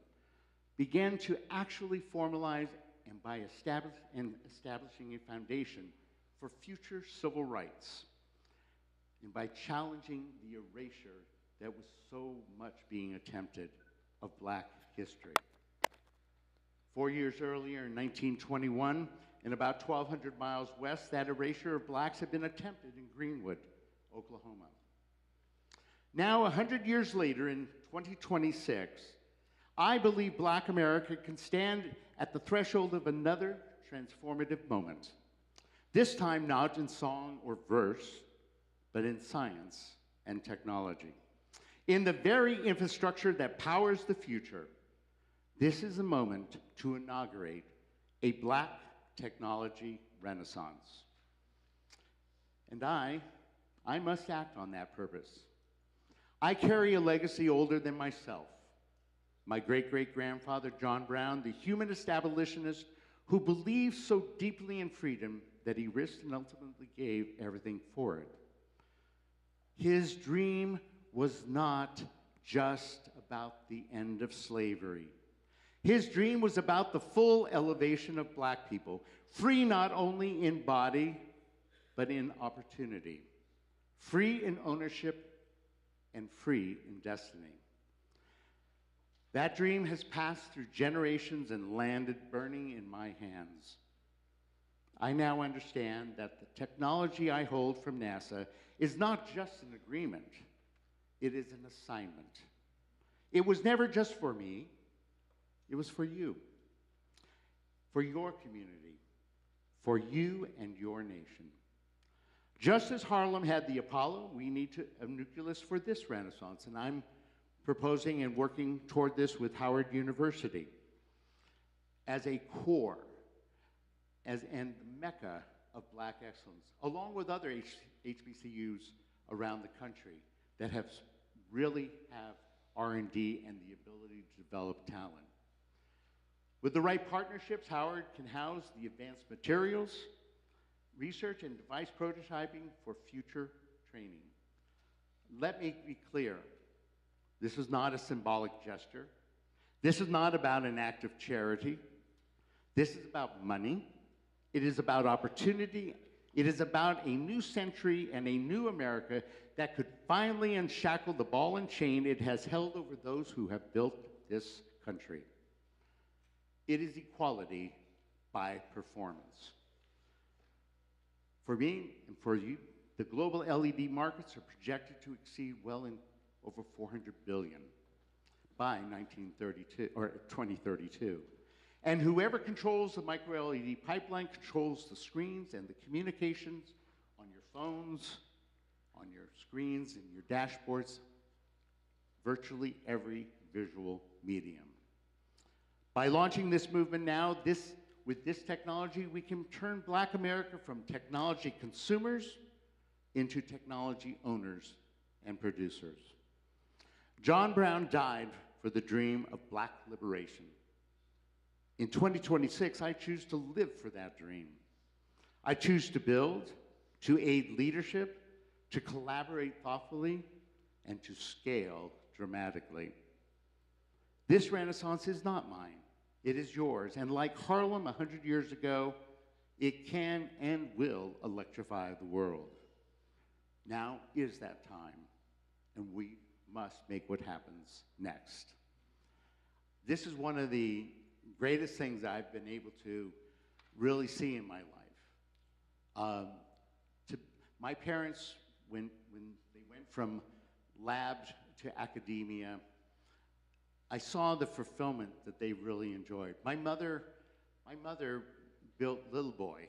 began to actually formalize and by establishing a foundation for future civil rights, and by challenging the erasure that was so much being attempted of Black history. 4 years earlier, in 1921, and about 1,200 miles west, that erasure of Blacks had been attempted in Greenwood, Oklahoma. Now, 100 years later, in 2026, I believe Black America can stand at the threshold of another transformative moment. This time not in song or verse, but in science and technology. In the very infrastructure that powers the future, this is a moment to inaugurate a Black technology renaissance. And I must act on that purpose. I carry a legacy older than myself. My great-great-grandfather, John Brown, the humanist abolitionist who believed so deeply in freedom that he risked and ultimately gave everything for it. His dream was not just about the end of slavery. His dream was about the full elevation of Black people, free not only in body, but in opportunity, free in ownership, and free in destiny. That dream has passed through generations and landed burning in my hands. I now understand that the technology I hold from NASA is not just an agreement, it is an assignment. It was never just for me, it was for you, for your community, for you and your nation. Just as Harlem had the Apollo, we need a nucleus for this renaissance, and I'm proposing and working toward this with Howard University as a core and the mecca of black excellence, along with other HBCUs around the country that really have R&D and the ability to develop talent. With the right partnerships, Howard can house the advanced materials, research, and device prototyping for future training. Let me be clear, this is not a symbolic gesture. This is not about an act of charity. This is about money. It is about opportunity. It is about a new century and a new America that could finally unshackle the ball and chain it has held over those who have built this country. It is equality by performance. For me and for you, the global LED markets are projected to exceed well in over $400 billion by 2032. And whoever controls the micro LED pipeline controls the screens and the communications on your phones, on your screens, and your dashboards, virtually every visual medium. By launching this movement now, with this technology, we can turn Black America from technology consumers into technology owners and producers. John Brown died for the dream of Black liberation. In 2026, I choose to live for that dream. I choose to build, to aid leadership, to collaborate thoughtfully, and to scale dramatically. This renaissance is not mine. It is yours. And like Harlem 100 years ago, it can and will electrify the world. Now is that time, and we must make what happens next. This is one of the greatest things I've been able to really see in my life. My parents, when they went from lab to academia, I saw the fulfillment that they really enjoyed. My mother built Little Boy.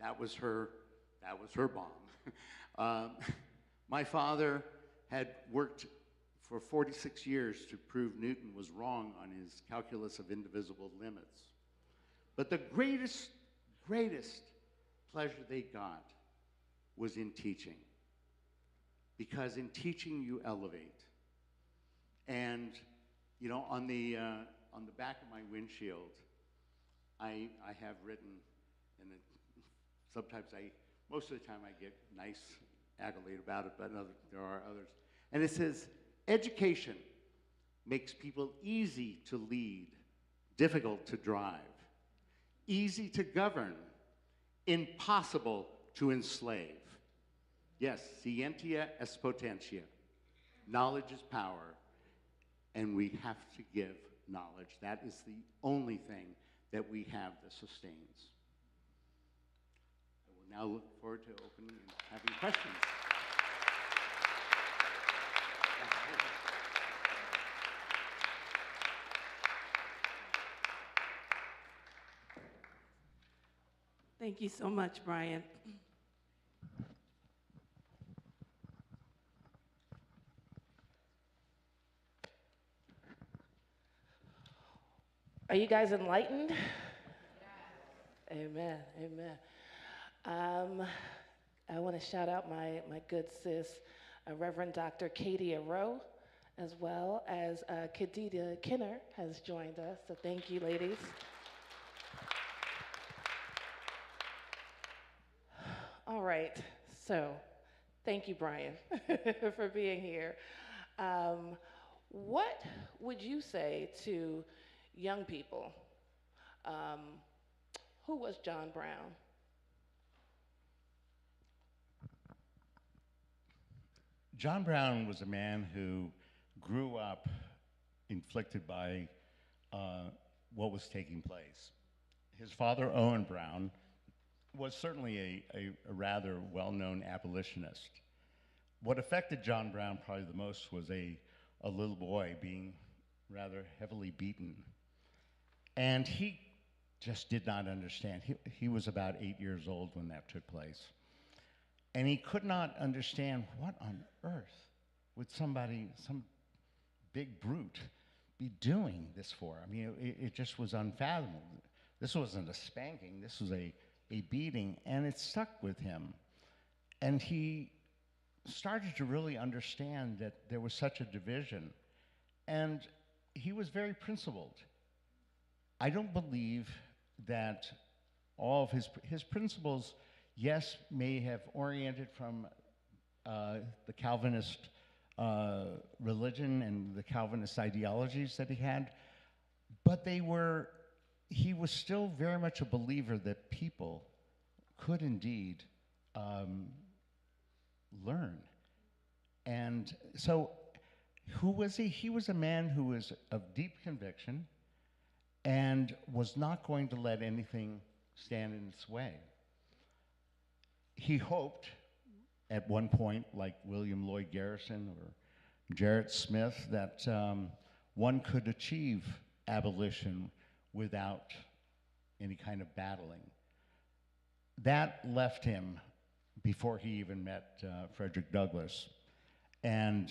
That was her bomb. My father had worked for 46 years to prove Newton was wrong on his calculus of indivisible limits. But the greatest pleasure they got was in teaching. Because in teaching, you elevate. And, you know, on the back of my windshield, I have written, and most of the time I get nice accolade about it, but there are others. And it says, education makes people easy to lead, difficult to drive, easy to govern, impossible to enslave. Yes, scientia est potentia. Knowledge is power, and we have to give knowledge. That is the only thing that we have that sustains. I will now look forward to opening and having questions. Thank you so much, Brian. Are you guys enlightened? Yes. Amen, amen. I want to shout out my good sis, Reverend Dr. Katie Rowe, as well as Khadija Kinner has joined us, so thank you, ladies. All right, so thank you, Brian, for being here. What would you say to young people? Who was John Brown? John Brown was a man who grew up inflicted by what was taking place. His father, Owen Brown, was certainly a rather well-known abolitionist. What affected John Brown probably the most was a little boy being rather heavily beaten. And he just did not understand. He was about 8 years old when that took place. And he could not understand what on earth would some big brute be doing this for? I mean, it just was unfathomable. This wasn't a spanking, this was a beating, and it stuck with him. And he started to really understand that there was such a division. And he was very principled. I don't believe that all of his principles, yes, may have oriented from the Calvinist religion and the Calvinist ideologies that he had, but he was still very much a believer that people could indeed learn. And so, who was he? He was a man who was of deep conviction and was not going to let anything stand in its way. He hoped at one point, like William Lloyd Garrison or Jarrett Smith, that one could achieve abolition without any kind of battling. That left him before he even met Frederick Douglass. And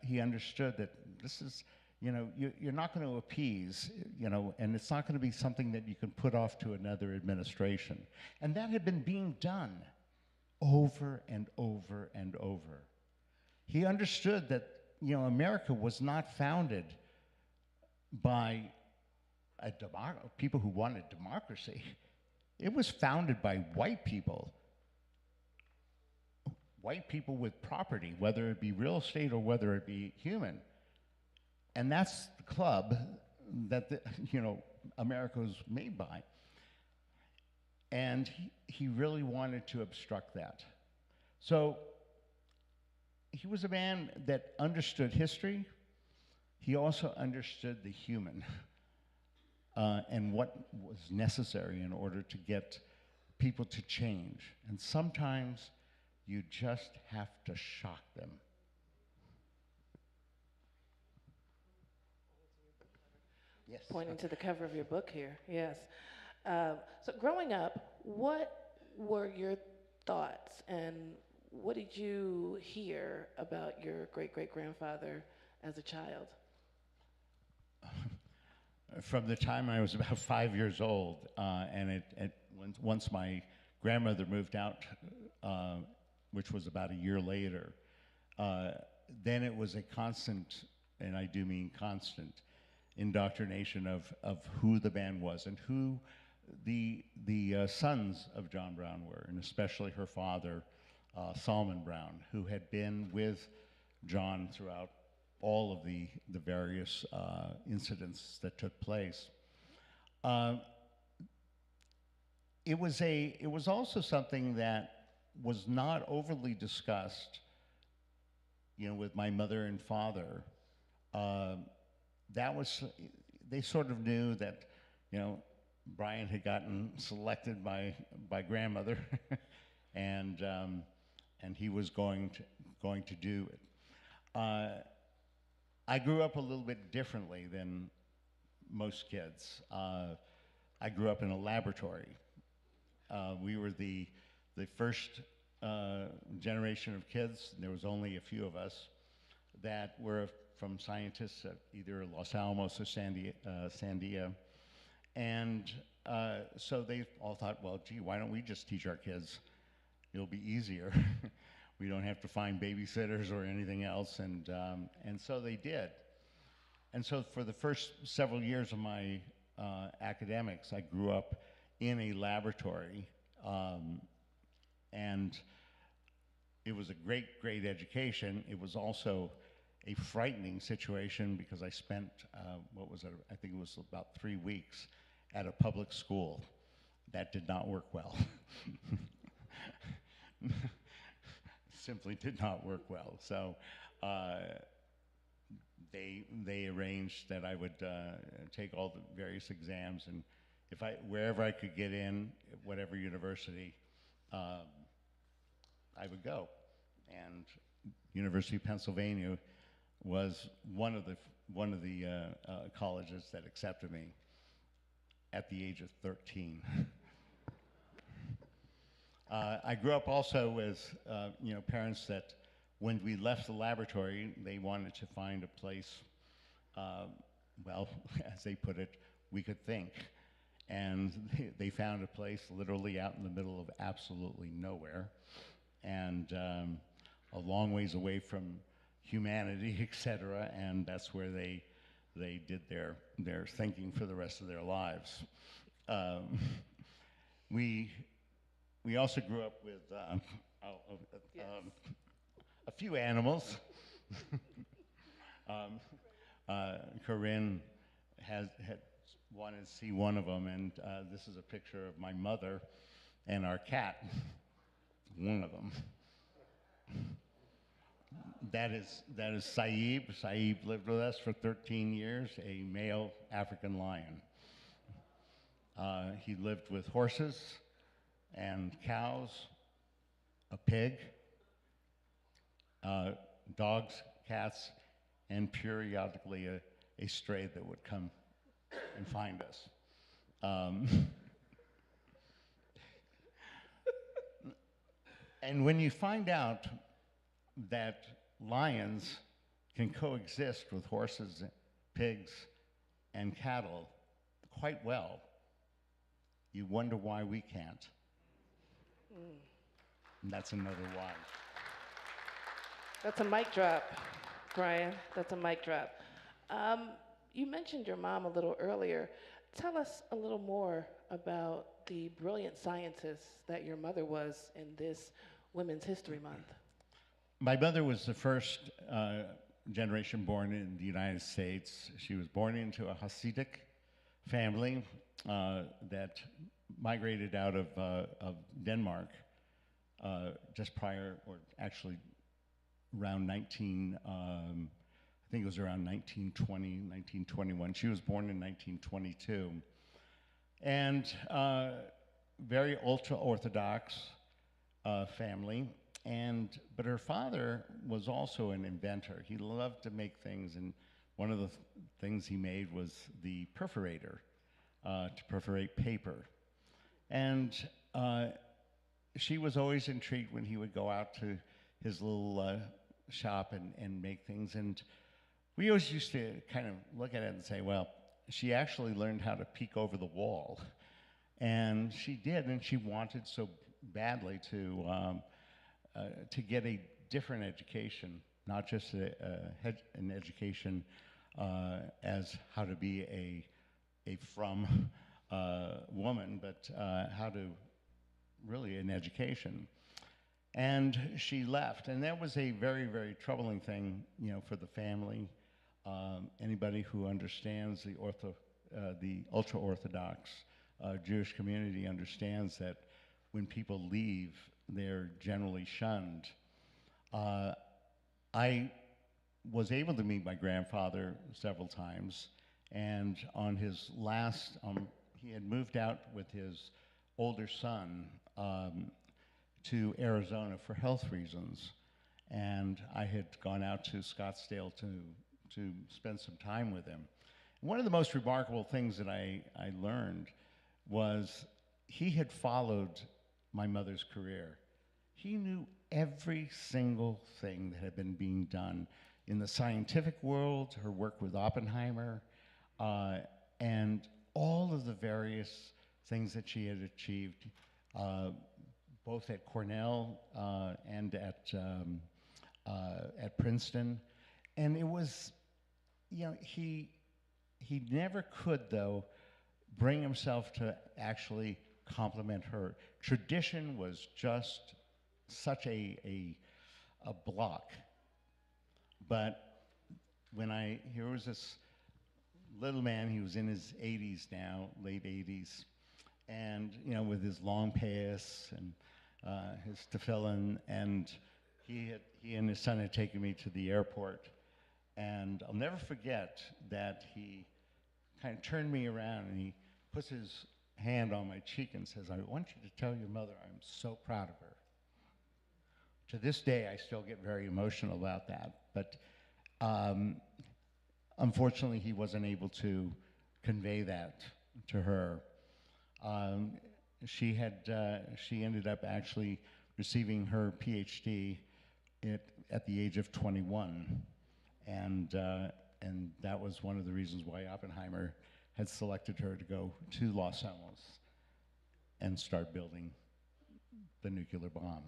he understood that this is, you're not going to appease, and it's not going to be something that you can put off to another administration. And that had been being done over and over and over. He understood that, America was not founded by people who wanted democracy. It was founded by white people with property, whether it be real estate or whether it be human. And that's the club that America was made by. And he really wanted to obstruct that. So he was a man that understood history. He also understood the human and what was necessary in order to get people to change. And sometimes you just have to shock them. Yes. Pointing to the cover of your book here, yes. So growing up, what were your thoughts and what did you hear about your great-great-grandfather as a child? From the time I was about 5 years old, and once my grandmother moved out, which was about a year later, then it was a constant, and I do mean constant, indoctrination of who the band was and who the sons of John Brown were, and especially her father, Solomon Brown, who had been with John throughout all of the various incidents that took place. It was also something that was not overly discussed, with my mother and father. They sort of knew that, Brian had gotten selected by grandmother, and he was going to do it. I grew up a little bit differently than most kids. I grew up in a laboratory. We were the first generation of kids. There was only a few of us that were from scientists at either Los Alamos or Sandia. And so they all thought, well, gee, why don't we just teach our kids? It'll be easier. We don't have to find babysitters or anything else. And so they did. And so for the first several years of my academics, I grew up in a laboratory. And it was a great, great education. It was also a frightening situation because I spent, I think it was about 3 weeks at a public school. That did not work well. Simply did not work well. So they arranged that I would take all the various exams, and wherever I could get in, whatever university, I would go. And University of Pennsylvania was one of the colleges that accepted me at the age of 13. I grew up also with parents that when we left the laboratory, they wanted to find a place well, as they put it, we could think. And they found a place literally out in the middle of absolutely nowhere, and a long ways away from humanity, etc. And that's where they did their thinking for the rest of their lives. We also grew up with a few animals. Corinne had wanted to see one of them, and this is a picture of my mother and our cat, one of them. That is Saib. Saib lived with us for 13 years, a male African lion. He lived with horses and cows, a pig, dogs, cats, and periodically a stray that would come and find us. And when you find out that lions can coexist with horses, pigs, and cattle quite well, you wonder why we can't. And that's another why. That's a mic drop, Brian. That's a mic drop. You mentioned your mom a little earlier. Tell us a little more about the brilliant scientist that your mother was in this Women's History Month. My mother was the first generation born in the United States. She was born into a Hasidic family that migrated out of Denmark just prior, or actually around I think it was around 1920, 1921. She was born in 1922. And very ultra-Orthodox family. But her father was also an inventor. He loved to make things, and one of the things he made was the perforator to perforate paper. And she was always intrigued when he would go out to his little shop and make things. And we always used to kind of look at it and say, well, she actually learned how to peek over the wall. And she did, and she wanted so badly to get a different education, not just an education as how to be a frum woman, but how to really an education. And she left, and that was a very, very troubling thing, for the family. Anybody who understands the ultra-Orthodox Jewish community understands that when people leave, they're generally shunned. I was able to meet my grandfather several times, and on his last, he had moved out with his older son to Arizona for health reasons, and I had gone out to Scottsdale to spend some time with him. One of the most remarkable things that I learned was he had followed my mother's career. He knew every single thing that had been being done in the scientific world, her work with Oppenheimer, and all of the various things that she had achieved, both at Cornell and at Princeton. And it was, he never could, though, bring himself to actually compliment her. Tradition was just such a block. But here was this little man, he was in his 80s now, late 80s, and with his long payas and his tefillin, and he and his son had taken me to the airport, and I'll never forget that he kind of turned me around and he puts his hand on my cheek and says, "I want you to tell your mother I'm so proud of her." To this day, I still get very emotional about that, but unfortunately, he wasn't able to convey that to her. She ended up actually receiving her PhD at the age of 21, and and that was one of the reasons why Oppenheimer had selected her to go to Los Alamos and start building the nuclear bomb.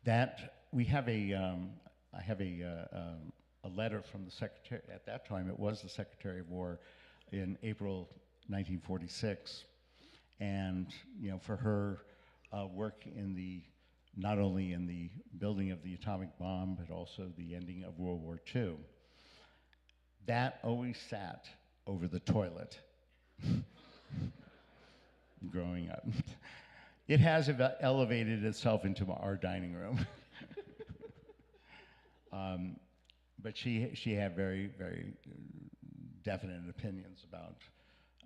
That we have I have a letter from the secretary. At that time, it was the Secretary of War, in April 1946, and for her work in the not only in the building of the atomic bomb, but also the ending of World War II. That always sat over the toilet growing up. It has elevated itself into our dining room. But she had very, very definite opinions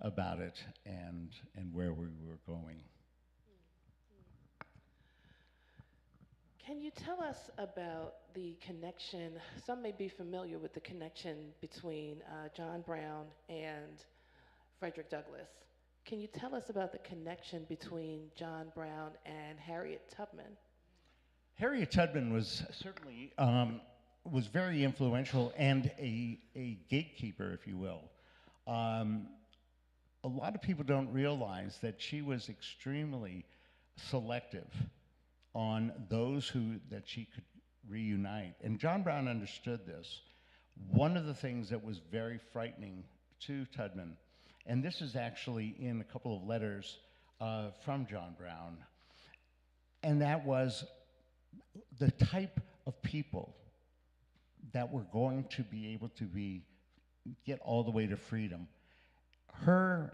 about it and where we were going. Can you tell us about the connection? Some may be familiar with the connection between John Brown and Frederick Douglass. Can you tell us about the connection between John Brown and Harriet Tubman? Harriet Tubman was certainly was very influential and a gatekeeper, if you will. A lot of people don't realize that she was extremely selective on those that she could reunite. And John Brown understood this. One of the things that was very frightening to Tubman, and this is actually in a couple of letters from John Brown, and that was the type of people that were going to be able to get all the way to freedom. Her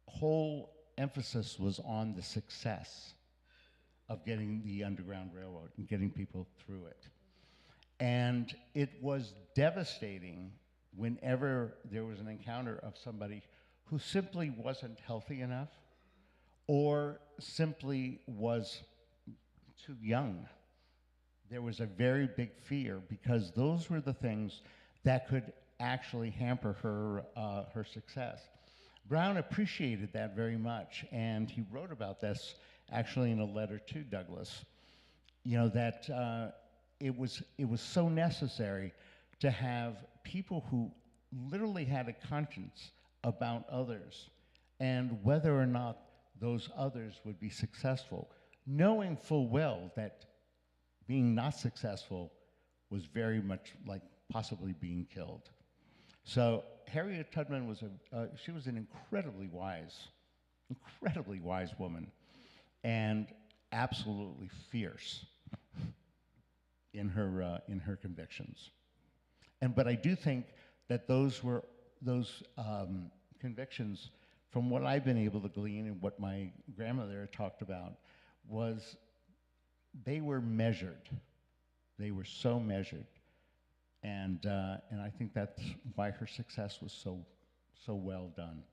whole emphasis was on the success of getting the Underground Railroad and getting people through it. And it was devastating whenever there was an encounter of somebody who simply wasn't healthy enough or simply was too young. There was a very big fear because those were the things that could actually hamper her success. Brown appreciated that very much, and he wrote about this actually in a letter to Douglass, that it was so necessary to have people who literally had a conscience about others and whether or not those others would be successful, knowing full well that being not successful was very much like possibly being killed. So Harriet Tubman was she was an incredibly wise woman, and absolutely fierce in her convictions. But I do think that those convictions, from what I've been able to glean and what my grandmother talked about, was they were measured. They were so measured, and I think that's why her success was so well done.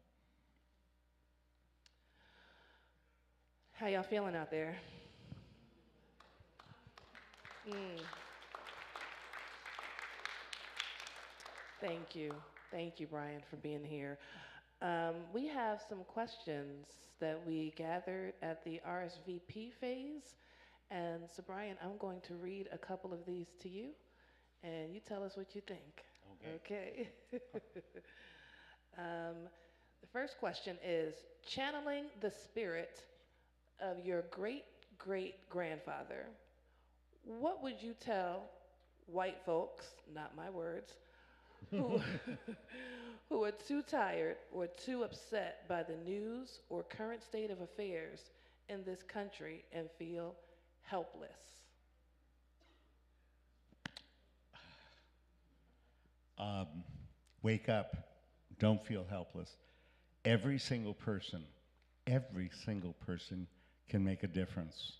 How y'all feeling out there? Thank you, Brian, for being here. We have some questions that we gathered at the RSVP phase. And so, Brian, I'm going to read a couple of these to you, and you tell us what you think. Okay. The first question is, channeling the spirit of your great-great-grandfather, what would you tell white folks, not my words, who are too tired or too upset by the news or current state of affairs in this country and feel helpless? Wake up. Don't feel helpless. Every single person can make a difference.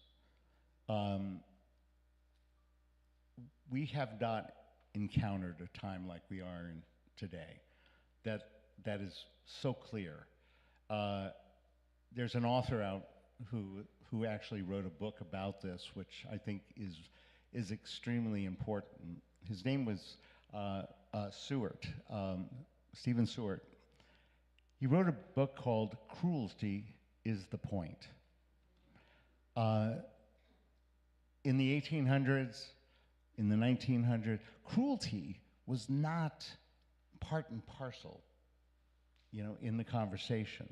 We have not encountered a time like we are in today. That is so clear. There's an author out who actually wrote a book about this, which I think is extremely important. His name was Seward, Stephen Seward. He wrote a book called Cruelty is the Point. In the 1800s, in the 1900s, cruelty was not part and parcel, in the conversation.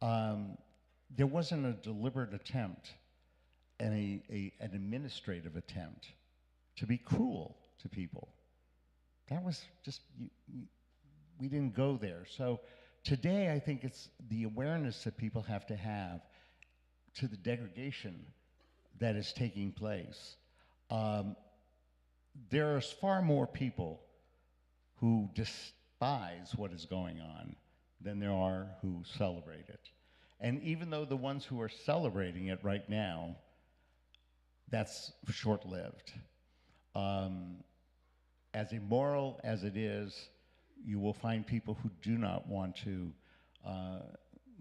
There wasn't a deliberate attempt and an administrative attempt to be cruel to people. That was just, we didn't go there. So today, I think it's the awareness that people have to have to the degradation that is taking place. There's far more people who despise what is going on than there are who celebrate it. And even though the ones who are celebrating it right now, that's short-lived. As immoral as it is, you will find people who do not want to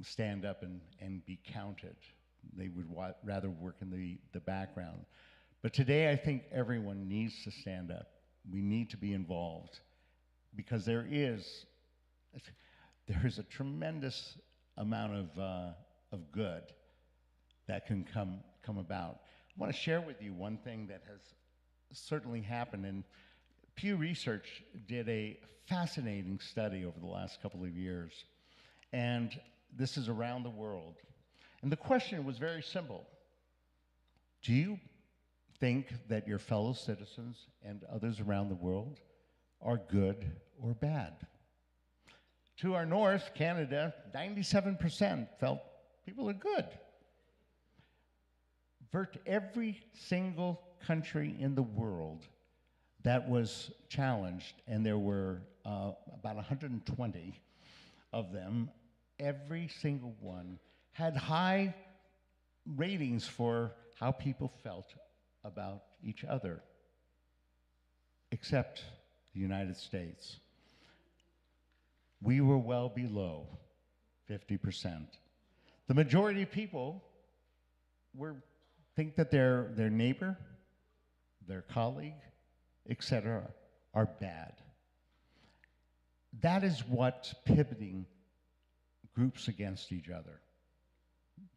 stand up and be counted. They would rather work in the background. But today, I think everyone needs to stand up. We need to be involved because there is a tremendous amount of good that can come about. I want to share with you one thing that has certainly happened. And Pew Research did a fascinating study over the last couple of years. And this is around the world. And the question was very simple. Do you think that your fellow citizens and others around the world are good or bad? To our north, Canada, 97% felt people are good. Every single country in the world that was challenged, and there were about 120 of them, every single one had high ratings for how people felt about each other, except the United States. We were well below 50%. The majority of people think that their neighbor, their colleague, etc., are bad. That is what's pivoting groups against each other.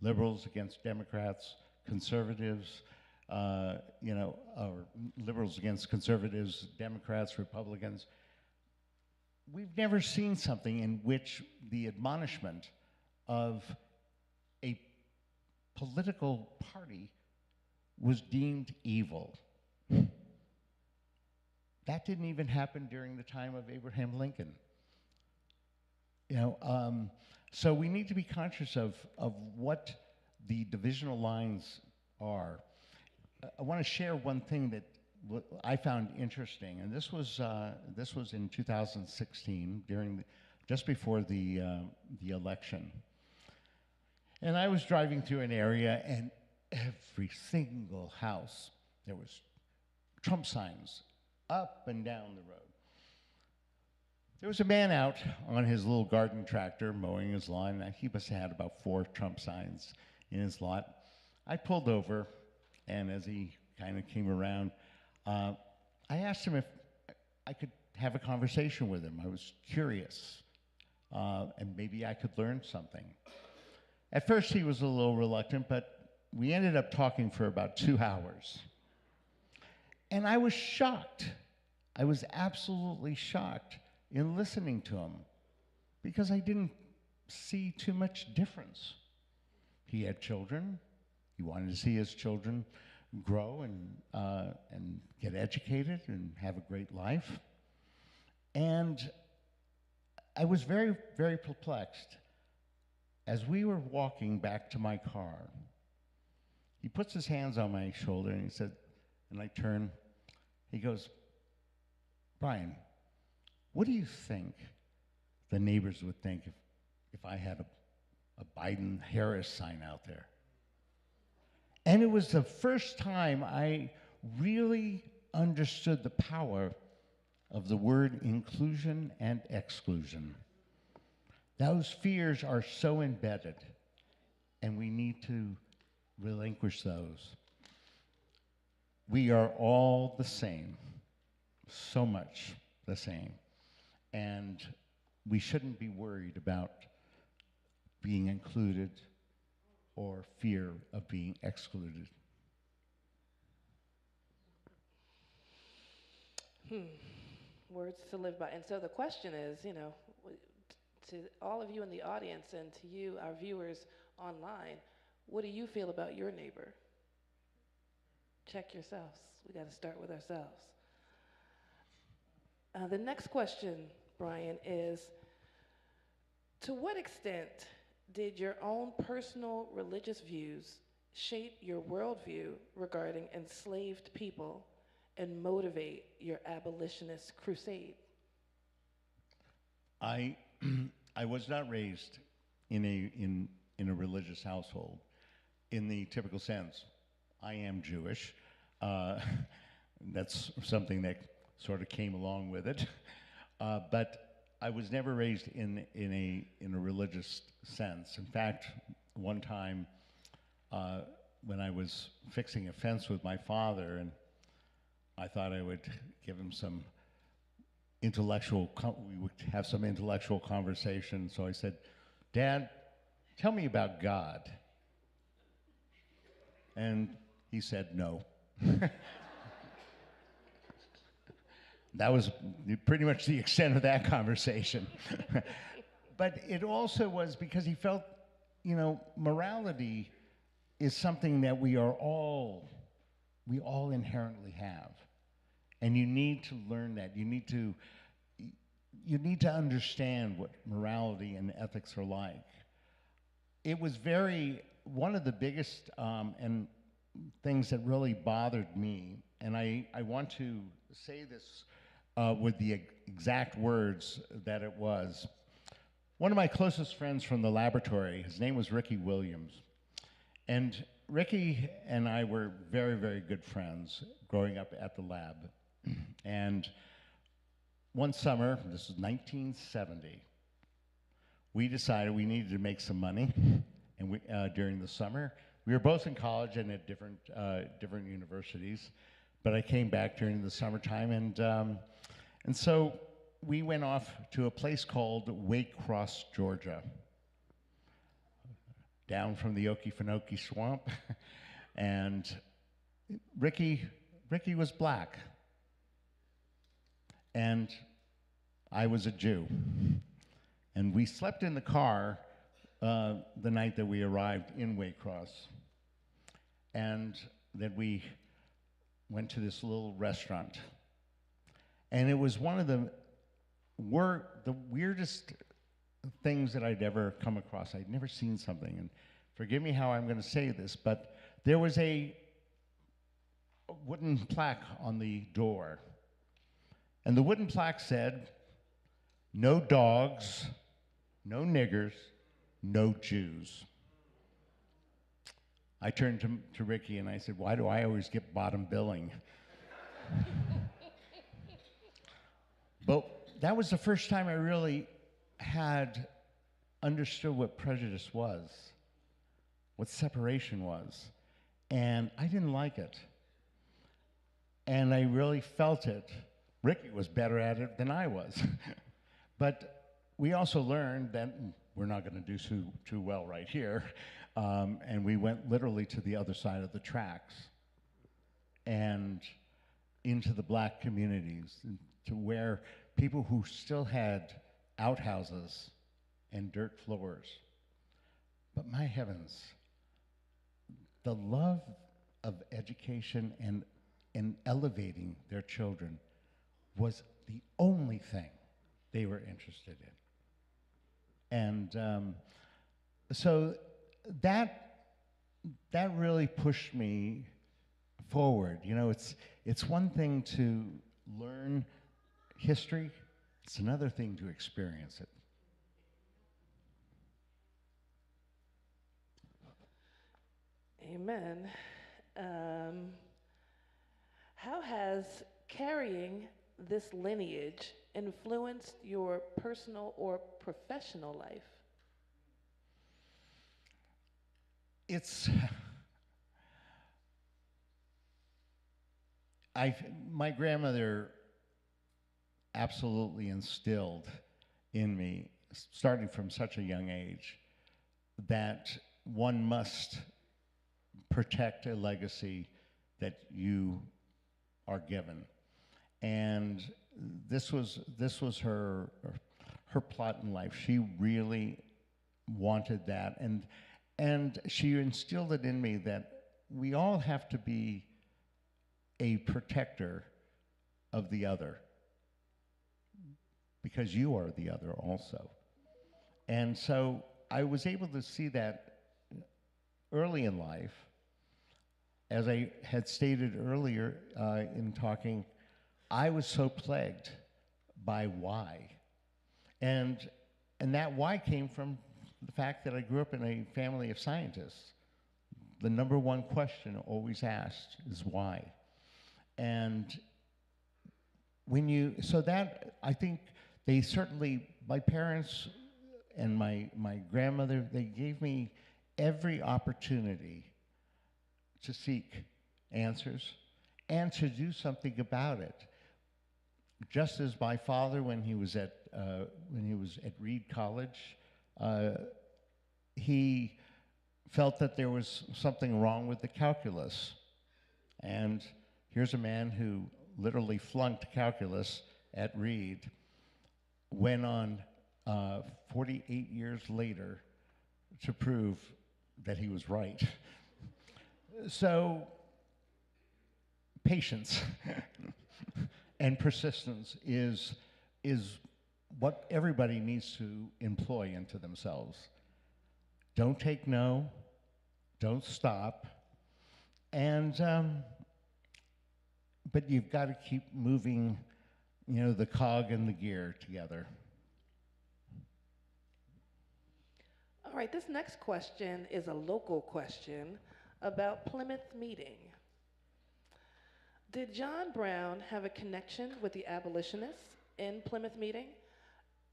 Liberals against Democrats, conservatives, or liberals against conservatives, Democrats, Republicans. We've never seen something in which the admonishment of a political party was deemed evil. That didn't even happen during the time of Abraham Lincoln. So we need to be conscious of what the divisional lines are. I want to share one thing that I found interesting, and this was in 2016, just before the election. And I was driving through an area, and every single house there was Trump signs up and down the road. There was a man out on his little garden tractor mowing his lawn, and he must have had about 4 Trump signs in his lot. I pulled over, and as he kind of came around, I asked him if I could have a conversation with him. I was curious, and maybe I could learn something. At first, he was a little reluctant, but we ended up talking for about 2 hours. And I was shocked. I was absolutely shocked in listening to him because I didn't see too much difference. He had children. He wanted to see his children grow and get educated and have a great life. And I was very, very perplexed. As we were walking back to my car, he puts his hands on my shoulder and he said, and I turn, he goes, "Brian, what do you think the neighbors would think if I had a Biden-Harris sign out there?" And it was the first time I really understood the power of the word inclusion and exclusion. Those fears are so embedded, and we need to relinquish those. We are all the same, so much the same, and we shouldn't be worried about being included or fear of being excluded. Words to live by. And so the question is, to all of you in the audience and to you, our viewers online, what do you feel about your neighbor? Check yourselves. We got to start with ourselves. The next question, Brian, is to what extent did your own personal religious views shape your worldview regarding enslaved people and motivate your abolitionist crusade? I was not raised in a religious household in the typical sense. I am Jewish. That's something that sort of came along with it. But I was never raised in a religious sense. In fact, one time when I was fixing a fence with my father, and I thought I would give him some we would have some intellectual conversation. So I said, "Dad, tell me about God." And he said, "No." That was pretty much the extent of that conversation. But it also was because he felt, morality is something that we all inherently have. And you need to learn that. You need to understand what morality and ethics are like. It was one of the biggest and things that really bothered me, and I want to say this with the exact words that it was. One of my closest friends from the laboratory, his name was Ricky Williams. And Ricky and I were very, very good friends growing up at the lab. And one summer, this was 1970, we decided we needed to make some money. And during the summer, we were both in college and at different universities. But I came back during the summertime, and so we went off to a place called Waycross, Georgia, down from the Okefenokee Swamp. And Ricky was black, and I was a Jew. And we slept in the car the night that we arrived in Waycross, and then we went to this little restaurant. And it was one of the weirdest things that I'd ever come across. I'd never seen something, and forgive me how I'm going to say this, but there was a wooden plaque on the door. And the wooden plaque said, "No dogs, no niggers, no Jews." I turned to Ricky and I said, "Why do I always get bottom billing?" But that was the first time I really had understood what prejudice was, what separation was. And I didn't like it. And I really felt it. Ricky was better at it than I was. But we also learned that we're not going to do too well right here. And we went literally to the other side of the tracks and into the black communities, to where people who still had outhouses and dirt floors. But my heavens, the love of education and elevating their children was the only thing they were interested in. And so that really pushed me forward. It's one thing to learn history, it's another thing to experience it. Amen. How has carrying this lineage influenced your personal or professional life? My grandmother absolutely instilled in me, starting from such a young age, that one must protect a legacy that you are given. And this was her plot in life. She really wanted that, and she instilled it in me that we all have to be a protector of the other, because you are the other also. And so I was able to see that early in life. As I had stated earlier in talking, I was so plagued by why. And that why came from the fact that I grew up in a family of scientists. The number one question always asked is why. And so that, I think they certainly, my parents and my grandmother, they gave me every opportunity to seek answers and to do something about it. Just as my father, when he was at Reed College, he felt that there was something wrong with the calculus. And here's a man who literally flunked calculus at Reed, went on 48 years later to prove that he was right. So, patience and persistence is what everybody needs to employ into themselves. Don't take no, don't stop, and but you've got to keep moving, the cog and the gear together. All right, this next question is a local question about Plymouth Meeting. Did John Brown have a connection with the abolitionists in Plymouth Meeting?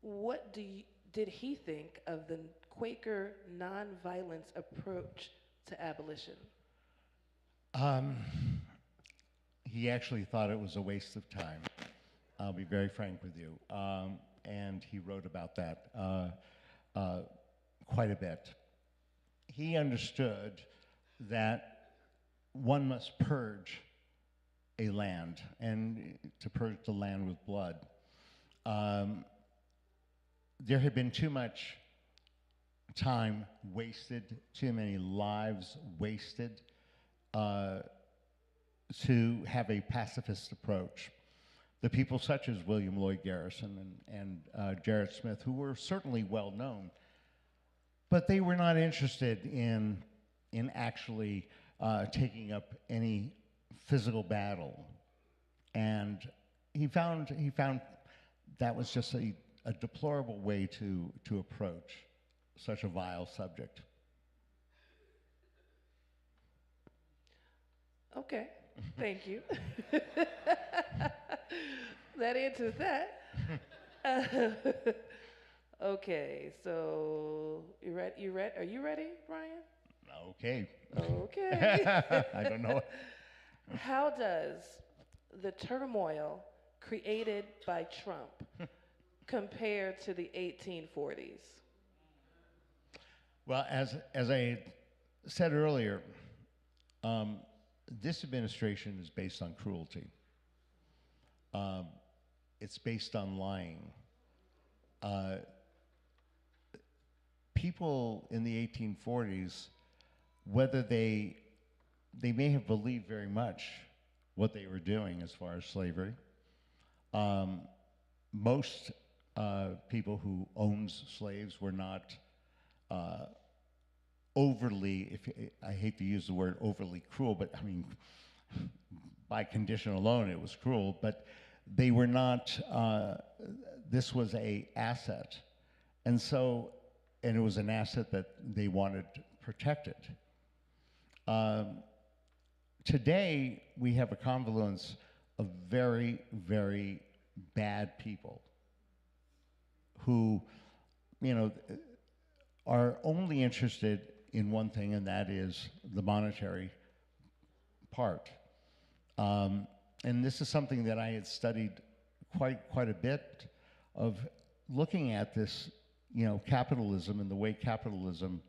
What did he think of the Quaker nonviolence approach to abolition? He actually thought it was a waste of time. I'll be very frank with you. And he wrote about that quite a bit. He understood that one must purge a land, and to purge the land with blood. There had been too much time wasted, too many lives wasted to have a pacifist approach. The people such as William Lloyd Garrison and Gerrit Smith, who were certainly well known, but they were not interested in actually taking up any physical battle. And he found that was just a deplorable way to approach such a vile subject. Okay, thank you. That answers that. Okay, so are you ready, Brian? Okay. Okay. I don't know. How does the turmoil created by Trump compare to the 1840s? Well, as I said earlier, this administration is based on cruelty. It's based on lying. People in the 1840s, whether they may have believed very much what they were doing as far as slavery. Most people who owned slaves were not overly, I hate to use the word overly cruel, but I mean, by condition alone it was cruel, but they were not, this was an asset. And it was an asset that they wanted protected. Today, we have a confluence of very, very bad people who, are only interested in one thing, and that is the monetary part. And this is something that I had studied quite a bit of, looking at this, capitalism and the way capitalism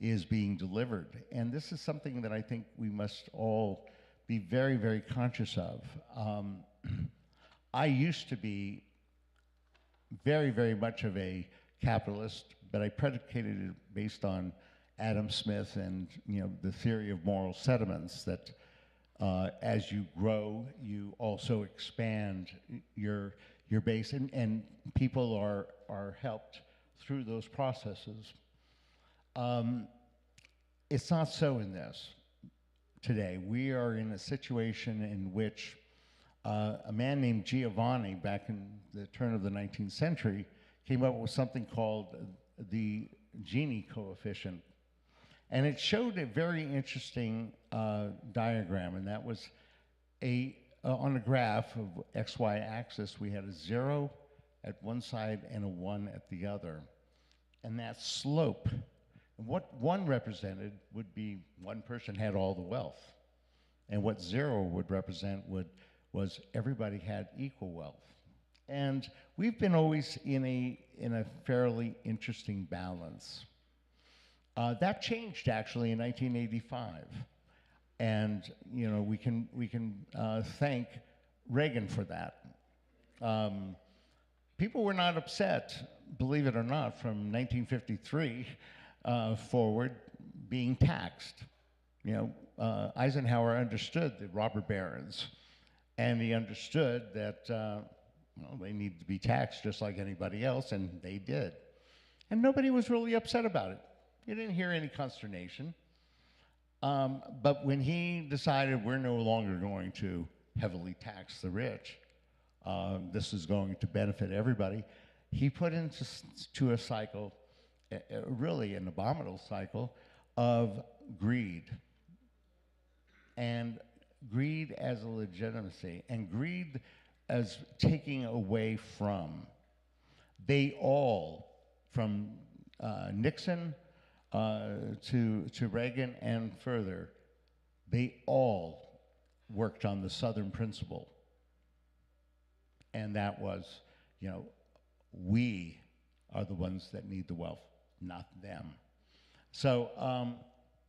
is being delivered. And this is something that I think we must all be very, very conscious of. I used to be very, very much of a capitalist, but I predicated it based on Adam Smith and the theory of moral sentiments that as you grow, you also expand your base, and people are helped through those processes. It's not so in this today. We are in a situation in which a man named Giovanni, back in the turn of the 19th century, came up with something called the Gini coefficient. And it showed a very interesting diagram, and that was on a graph of XY axis, we had a 0 at one side and a 1 at the other. And that slope, what 1 represented would be one person had all the wealth. And what 0 would represent was everybody had equal wealth. And we've been always in a fairly interesting balance. That changed actually in 1985, and we can thank Reagan for that. People were not upset, believe it or not, from 1953 forward, being taxed. Eisenhower understood the robber barons, and he understood that they needed to be taxed just like anybody else, and they did. And nobody was really upset about it. You didn't hear any consternation. But when he decided we're no longer going to heavily tax the rich, this is going to benefit everybody, he put into a cycle, really an abominable cycle, of greed. And greed as a legitimacy, and greed as taking away from. They all, from Nixon to Reagan and further, they all worked on the Southern principle. And that was, we are the ones that need the wealth, not them. So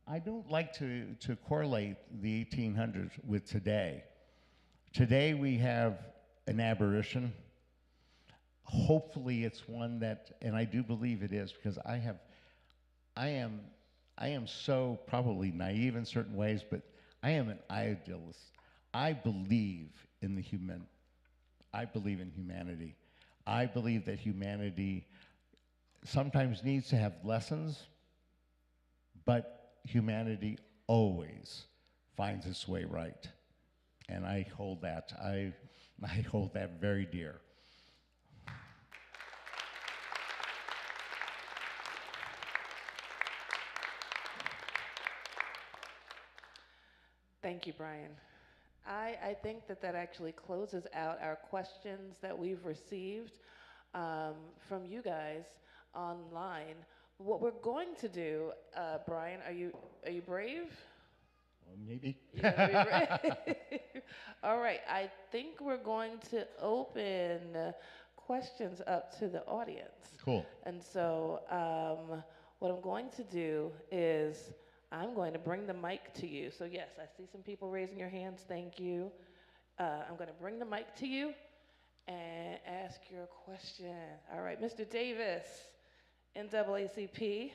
I don't like to correlate the 1800s with today. Today we have an aberration. Hopefully it's one that, and I do believe it is, because I am so probably naive in certain ways, but I am an idealist. I believe in I believe in humanity. I believe that humanity sometimes needs to have lessons, but humanity always finds its way right. And I hold that. I hold that very dear. Thank you, Brian. I think that actually closes out our questions that we've received from you guys online. What we're going to do, Brian, are you brave? Well, maybe. You're gonna be brave? All right, I think we're going to open questions up to the audience. Cool. And so what I'm going to do is I'm going to bring the mic to you. So yes, I see some people raising your hands. Thank you. I'm going to bring the mic to you and ask your question. All right, Mr. Davis, NAACP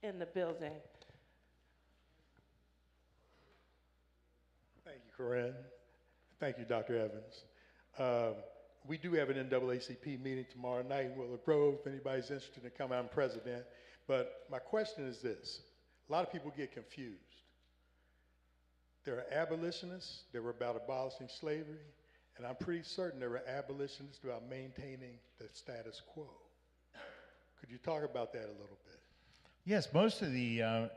in the building. Thank you, Corinne. Thank you, Dr. Evans. We do have an NAACP meeting tomorrow night in Willow Grove if anybody's interested in coming. I'm president. But my question is this. A lot of people get confused. There are abolitionists that were about abolishing slavery, and I'm pretty certain there were abolitionists about maintaining the status quo. Could you talk about that a little bit? Yes, most of the,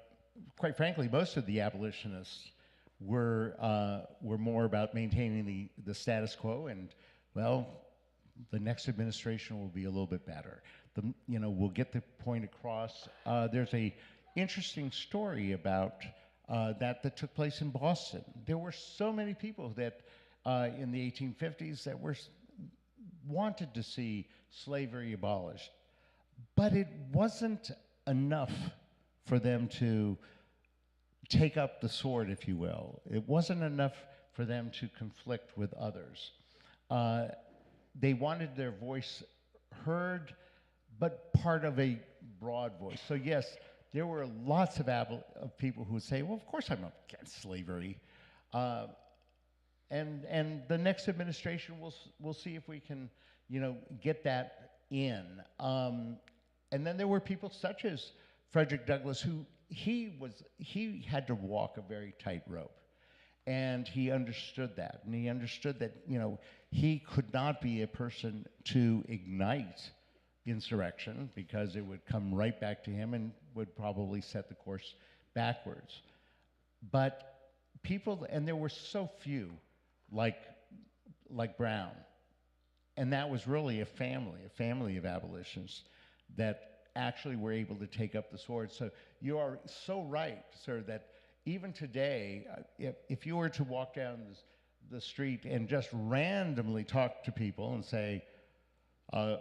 quite frankly, most of the abolitionists were more about maintaining the status quo, and well, the next administration will be a little bit better. We'll get the point across. There's a interesting story about that took place in Boston. There were so many people that in the 1850s that wanted to see slavery abolished, but it wasn't enough for them to take up the sword, if you will. It wasn't enough for them to conflict with others. they wanted their voice heard, but part of a broad voice. So yes, there were lots of people who would say, well, of course I'm not against slavery. And the next administration will see if we can, get that in. And then there were people such as Frederick Douglass, who he had to walk a very tight rope. And he understood that. And he understood that, he could not be a person to ignite insurrection because it would come right back to him and would probably set the course backwards. But people, and there were so few like Brown, and that was really a family of abolitionists that actually were able to take up the sword. So you are so right, sir, that even today, if you were to walk down the street and just randomly talk to people and say, do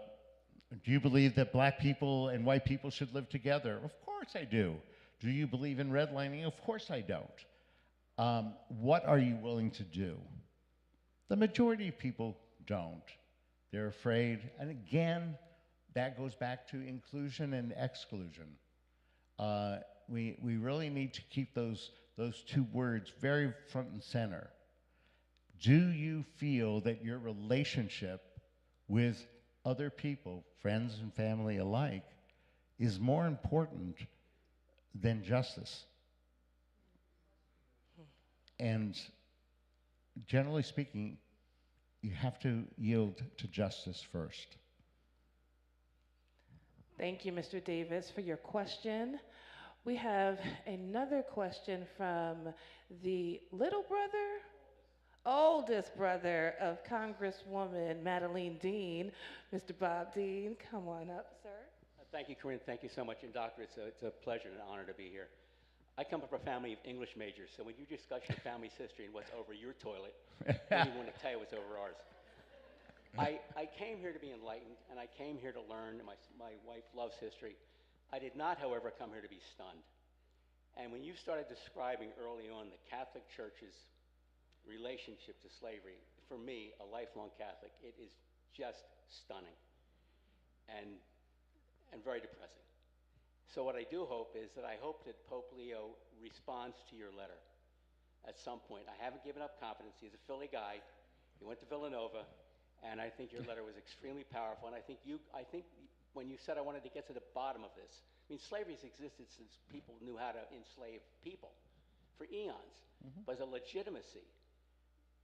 you believe that black people and white people should live together? Of course I do. Do you believe in redlining? Of course I don't. What are you willing to do? The majority of people don't. They're afraid. And again, that goes back to inclusion and exclusion. We really need to keep those two words very front and center. Do you feel that your relationship with other people, friends and family alike, is more important than justice? And generally speaking, you have to yield to justice first. Thank you, Mr. Davis, for your question. We have another question from the little brother, oldest brother of Congresswoman Madeline Dean, Mr. Bob Dean. Come on up, sir. Thank you, Corinne. Thank you so much. And Doctor, it's a pleasure and an honor to be here. I come from a family of English majors, so when you discuss your family's history and what's over your toilet, I don't want to tell you what's over ours. I came here to be enlightened, and I came here to learn. My wife loves history. I did not, however, come here to be stunned. And when you started describing early on the Catholic Church's relationship to slavery, for me, a lifelong Catholic, it is just stunning and very depressing. So what I do hope is that I hope that Pope Leo responds to your letter at some point. I haven't given up confidence. He's a Philly guy. He went to Villanova, and I think your letter was extremely powerful. And I think when you said I wanted to get to the bottom of this, I mean, slavery has existed since people knew how to enslave people for eons. Mm-hmm. But the legitimacy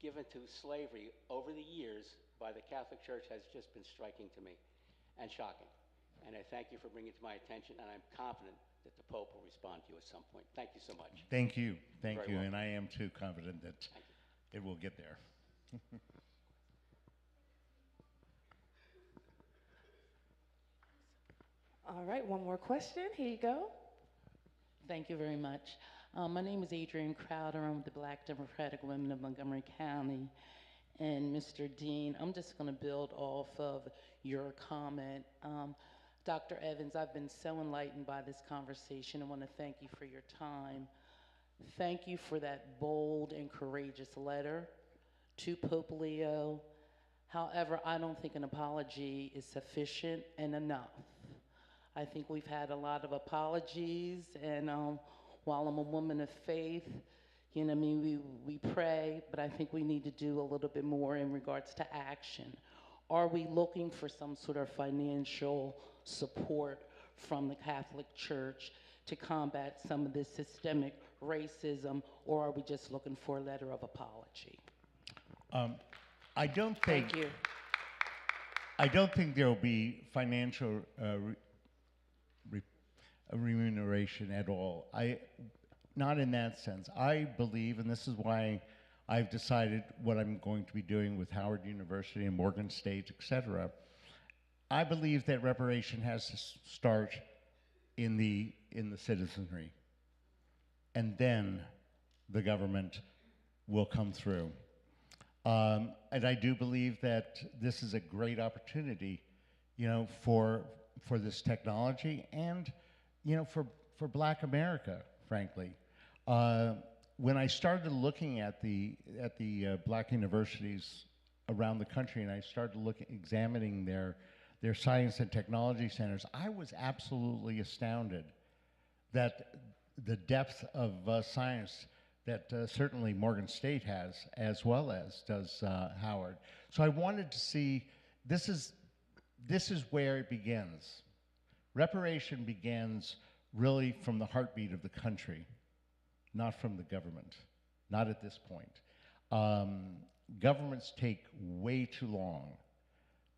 given to slavery over the years by the Catholic Church has just been striking to me and shocking. And I thank you for bringing it to my attention, and I'm confident that the Pope will respond to you at some point. Thank you so much. Thank you. Thank you. Welcome. And I am too confident that it will get there. All right, one more question. Here you go. Thank you very much. My name is Adrienne Crowder. I'm with the Black Democratic Women of Montgomery County. And Mr. Dean, I'm just going to build off of your comment. Dr. Evans, I've been so enlightened by this conversation. I want to thank you for your time. Thank you for that bold and courageous letter to Pope Leo. However, I don't think an apology is sufficient and enough. I think we've had a lot of apologies, and while I'm a woman of faith, we pray, but I think we need to do a little bit more in regards to action. Are we looking for some sort of financial support from the Catholic Church to combat some of this systemic racism, or are we just looking for a letter of apology? I don't think. Thank you. I don't think there will be financial remuneration at all. Not in that sense. I believe, and this is why I've decided what I'm going to be doing with Howard University and Morgan State, et cetera. I believe that reparation has to start in the citizenry, and then the government will come through. And I do believe that this is a great opportunity, for this technology and, for Black America, frankly. When I started looking at the Black universities around the country, and I started examining their science and technology centers, I was absolutely astounded that the depth of science that certainly Morgan State has, as well as does Howard. So I wanted to see, this is where it begins. Reparation begins really from the heartbeat of the country, not from the government, not at this point. Governments take way too long,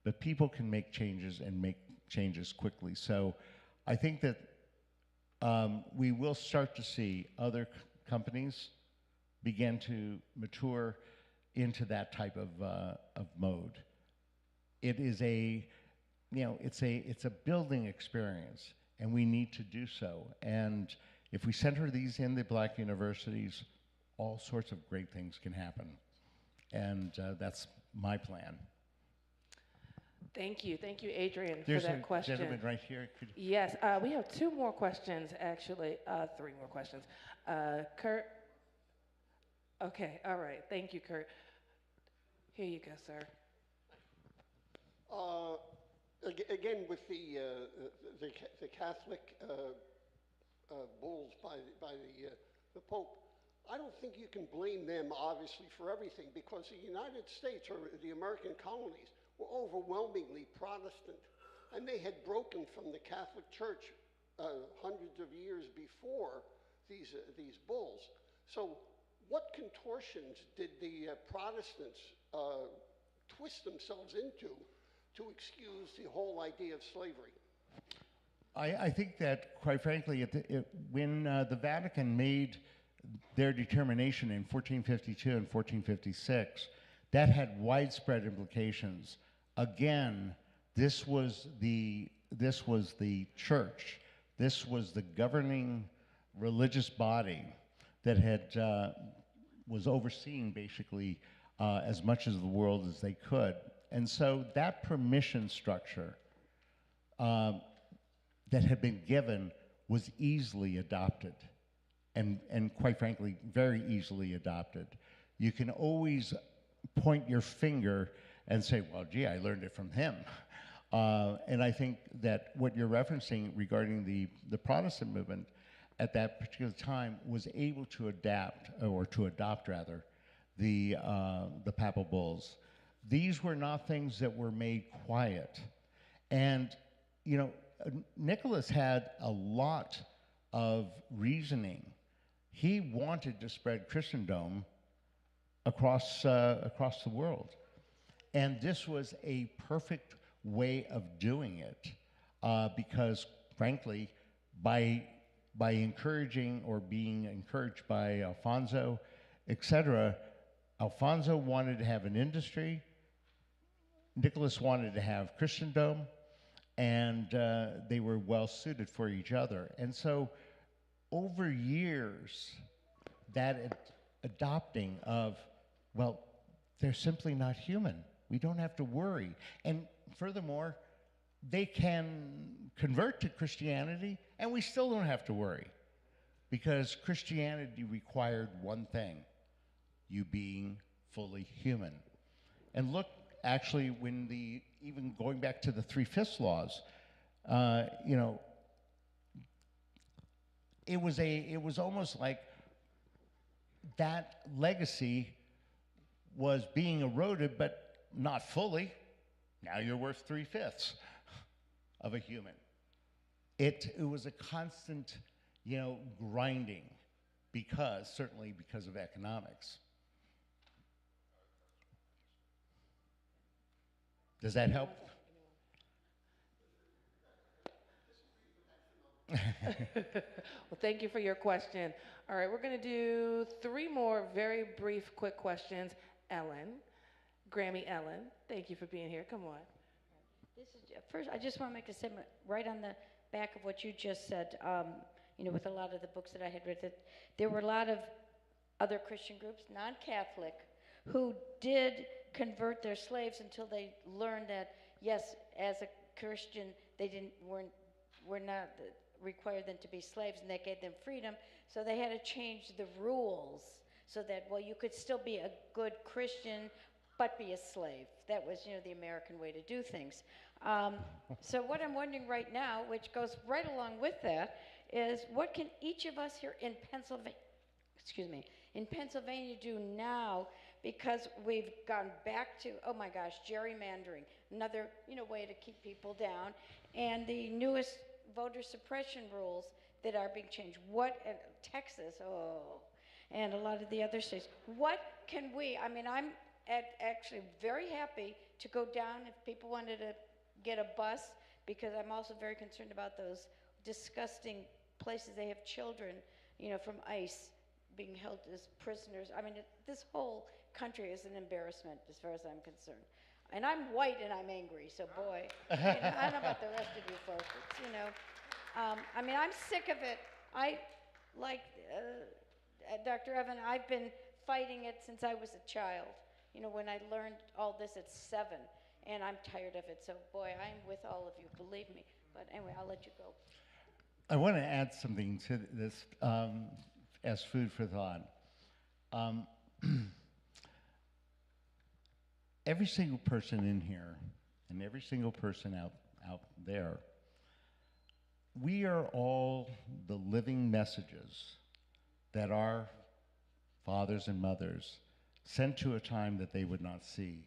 but people can make changes and make changes quickly. So I think that we will start to see other companies begin to mature into that type of mode. It is it's a building experience, and we need to do so. And if we center these in the Black universities, all sorts of great things can happen. And that's my plan. Thank you, Adrian, There's for that question. There's a gentleman right here. Yes, we have 2 more questions, actually, 3 more questions. Kurt? Okay, all right, thank you, Kurt. Here you go, sir. Again, with the Catholic bulls by the Pope, I don't think you can blame them, obviously, for everything, because the United States, or the American colonies, were overwhelmingly Protestant, and they had broken from the Catholic Church hundreds of years before these bulls. So what contortions did the Protestants twist themselves into to excuse the whole idea of slavery? I think that, quite frankly, when the Vatican made their determination in 1452 and 1456, that had widespread implications. Again, this was the church. This was the governing religious body that was overseeing basically as much of the world as they could. And so that permission structure that had been given was easily adopted, and quite frankly, very easily adopted. You can always point your finger and say, well, gee, I learned it from him. And I think that what you're referencing regarding the Protestant movement at that particular time was able to adapt, or to adopt rather, the papal bulls. These were not things that were made quiet. And, you know, Nicholas had a lot of reasoning. He wanted to spread Christendom across the world. And this was a perfect way of doing it, because, frankly, by encouraging or being encouraged by Alfonso, etc., Alfonso wanted to have an industry, Nicholas wanted to have Christendom, and they were well suited for each other. And so over years, that adopting of, well, they're simply not human. We don't have to worry. And furthermore, they can convert to Christianity, and we still don't have to worry, because Christianity required one thing: you being fully human. And look, actually, when even going back to the 3/5 laws, you know, it was almost like that legacy was being eroded, but not fully. Now you're worth 3/5 of a human. It was a constant, you know, grinding, certainly because of economics. Does that help? Well, thank you for your question. All right, we're going to do 3 more very brief, quick questions. Ellen, Grammy Ellen, thank you for being here. Come on. First, I just want to make a statement right on the back of what you just said. You know, with a lot of the books that I had read, that there were a lot of other Christian groups, non-Catholic, who did convert their slaves until they learned that, yes, as a Christian, they were not required them to be slaves, and that gave them freedom. So they had to change the rules so that, well, you could still be a good Christian, but be a slave. That was, the American way to do things. So what I'm wondering right now, which goes right along with that, is what can each of us here in Pennsylvania do now, because we've gone back to, oh my gosh, gerrymandering, another, way to keep people down, and the newest voter suppression rules that are being changed. Texas, and a lot of the other states. What can I'm actually very happy to go down if people wanted to get a bus, because I'm also very concerned about those disgusting places they have children, from ICE being held as prisoners. This whole country is an embarrassment as far as I'm concerned. And I'm white and I'm angry, so boy, I don't know about the rest of you folks. I'm sick of it. Like Dr. Evan, I've been fighting it since I was a child. When I learned all this at 7, and I'm tired of it. So boy, I'm with all of you, believe me. But anyway, I'll let you go. I want to add something to this as food for thought. Every single person in here and every single person out there, we are all the living messages that our fathers and mothers sent to a time that they would not see.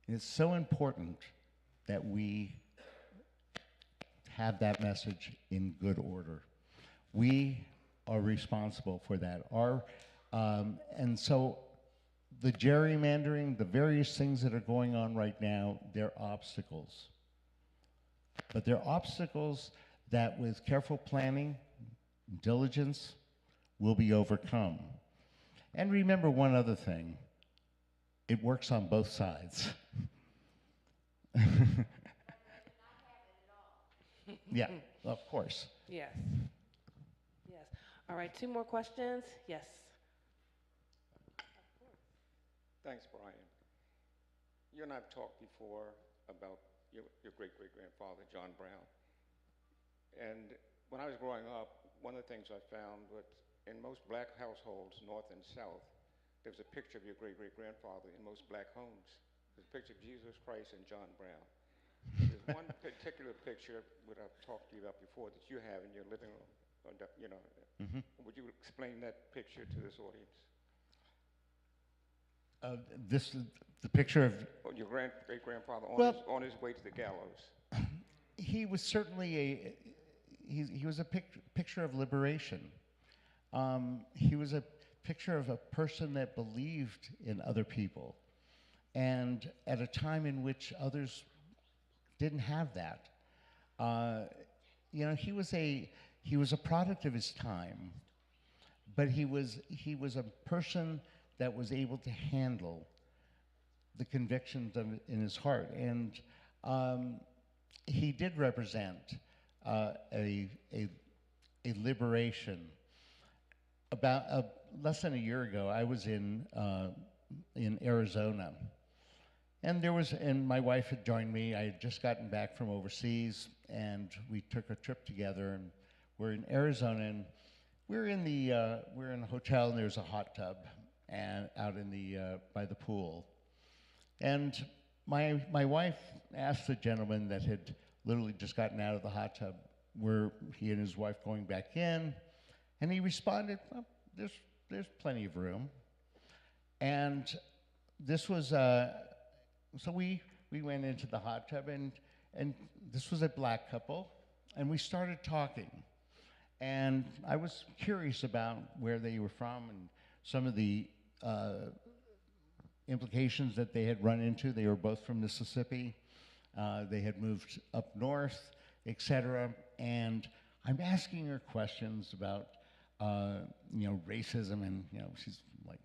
And it's so important that we have that message in good order. We are responsible for that. And so the gerrymandering, the various things that are going on right now, they're obstacles. But they're obstacles that with careful planning, diligence, will be overcome. And remember one other thing, it works on both sides. Yeah, of course. Yes. Yes. All right, 2 more questions. Yes. Thanks, Brian. You and I have talked before about your great-great-grandfather, John Brown. And when I was growing up, one of the things I found was in most black households, North and South, there was a picture of your great-great-grandfather in most black homes. There's a picture of Jesus Christ and John Brown. There's one particular picture that I've talked to you about before that you have in your living room. Would you explain that picture to this audience? This is the picture of Your great-grandfather on his way to the gallows. He was certainly he was a picture of liberation. He was a picture of a person that believed in other people, and at a time in which others didn't have that. He was a product of his time, but he was a person that was able to handle the convictions in his heart, and he did represent a liberation. About less than a year ago, I was in Arizona, and my wife had joined me. I had just gotten back from overseas, and we took a trip together, and we're in Arizona, and we're in a hotel, and there's a hot tub, and out in by the pool, and my wife asked the gentleman that had literally just gotten out of the hot tub, were he and his wife going back in? And he responded, well, there's plenty of room. And this was, so we went into the hot tub, and this was a black couple, and we started talking. And I was curious about where they were from and some of the implications that they had run into. They were both from Mississippi. They had moved up north, et cetera. And I'm asking her questions about racism, and she's like,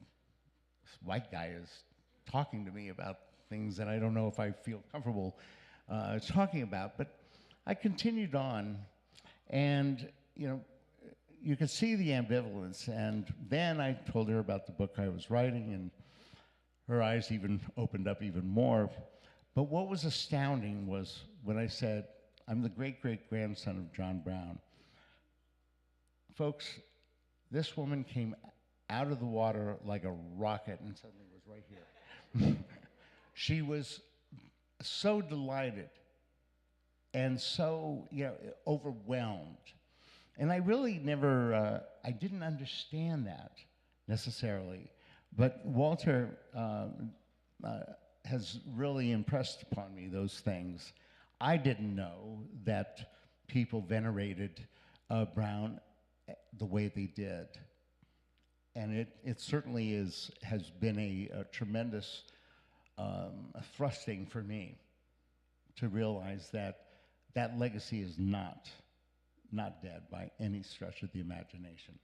this white guy is talking to me about things that I don't know if I feel comfortable talking about. But I continued on, and you could see the ambivalence. And then I told her about the book I was writing, and her eyes even opened up even more. But what was astounding was when I said, I'm the great-great-grandson of John Brown. Folks, this woman came out of the water like a rocket and suddenly was right here. she was so delighted and so, overwhelmed. And I really never, I didn't understand that necessarily. But Walter has really impressed upon me those things. I didn't know that people venerated Brown the way they did. And it certainly has been a tremendous thrusting for me to realize that that legacy is not dead by any stretch of the imagination.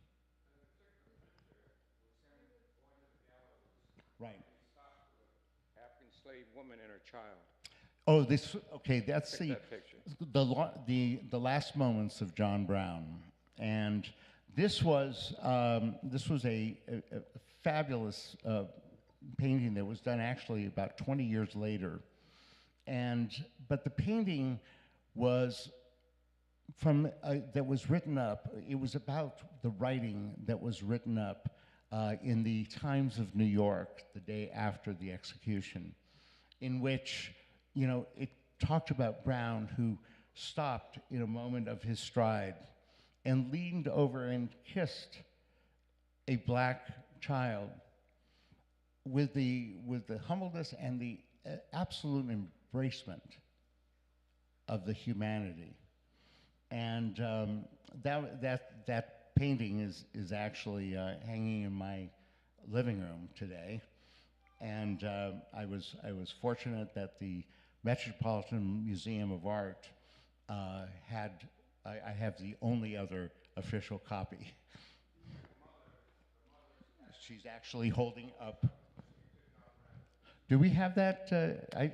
Right. African slave woman and her child. Oh, that's Take that picture. the last moments of John Brown. And this was a fabulous painting that was done actually about 20 years later. But the painting was that was written up. It was about the writing that was written up in the Times of New York the day after the execution, in which it talked about Brown, who stopped in a moment of his stride and leaned over and kissed a black child with the humbleness and the absolute embracement of the humanity. And that painting is actually hanging in my living room today. And I was fortunate that the Metropolitan Museum of Art I have the only other official copy. She's actually holding up. Do we have that?